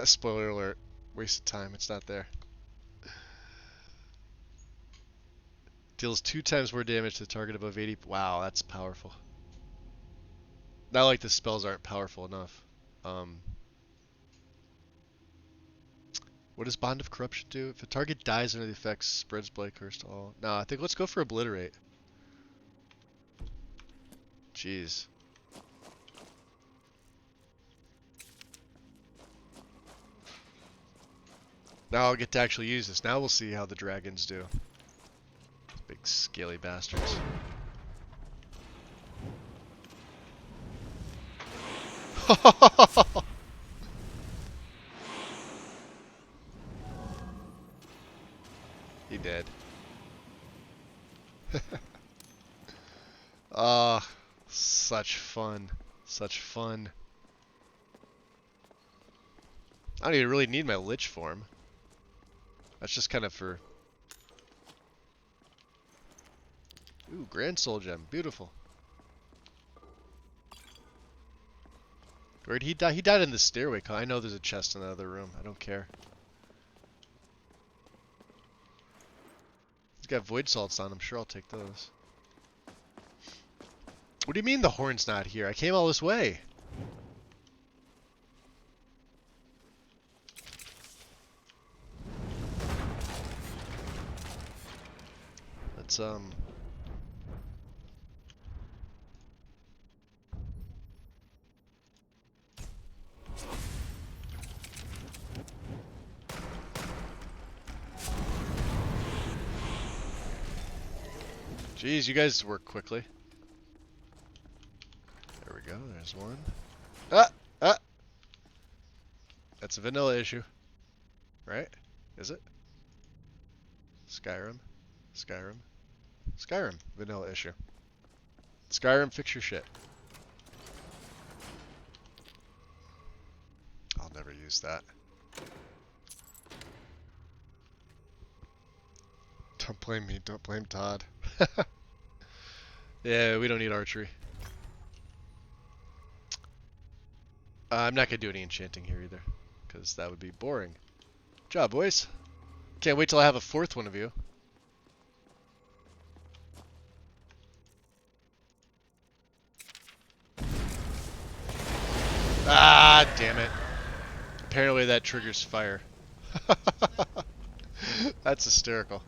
Spoiler alert. Waste of time. It's not there. Deals 2 times more damage to the target above 80. Wow, that's powerful. Not like the spells aren't powerful enough. What does Bond of Corruption do? If a target dies under the effects, spreads Blight Curse to all. No, I think let's go for Obliterate. Jeez. Now I'll get to actually use this. Now we'll see how the dragons do. Big scaly bastards. He dead. Ah, such fun. Such fun. I don't even really need my Lich form. That's just kind of for... Ooh, Grand Soul Gem. Beautiful. Where did he die? He died in the stairway. I know there's a chest in the other room. I don't care. He's got Void Salts on. I'm sure I'll take those. What do you mean the horn's not here? I came all this way. Let's Jeez, you guys work quickly. There we go, there's one. Ah! Ah! That's a vanilla issue. Right? Is it? Skyrim. Skyrim. Skyrim. Vanilla issue. Skyrim, fix your shit. I'll never use that. Don't blame me. Don't blame Todd. Yeah, we don't need archery. I'm not going to do any enchanting here either, because that would be boring. Good job, boys. Can't wait till I have a fourth one of you. Ah, damn it. Apparently that triggers fire. That's hysterical.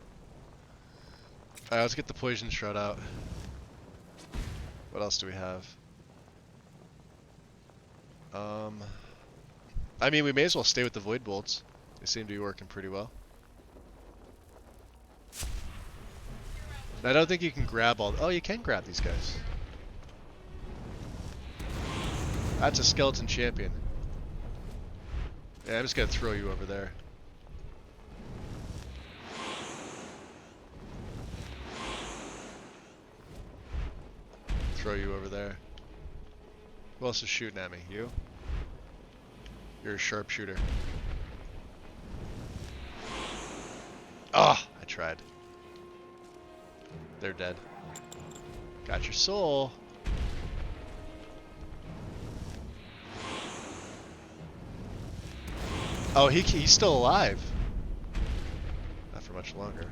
Alright, let's get the poison shroud out. What else do we have? I mean, we may as well stay with the void bolts. They seem to be working pretty well. And I don't think you can grab all... Oh, you can grab these guys. That's a skeleton champion. Yeah, I'm just gonna throw you over there. Throw you over there. Who else is shooting at me? You? You're a sharpshooter. Ah, I tried. They're dead. Got your soul. Oh, he's still alive. Not for much longer.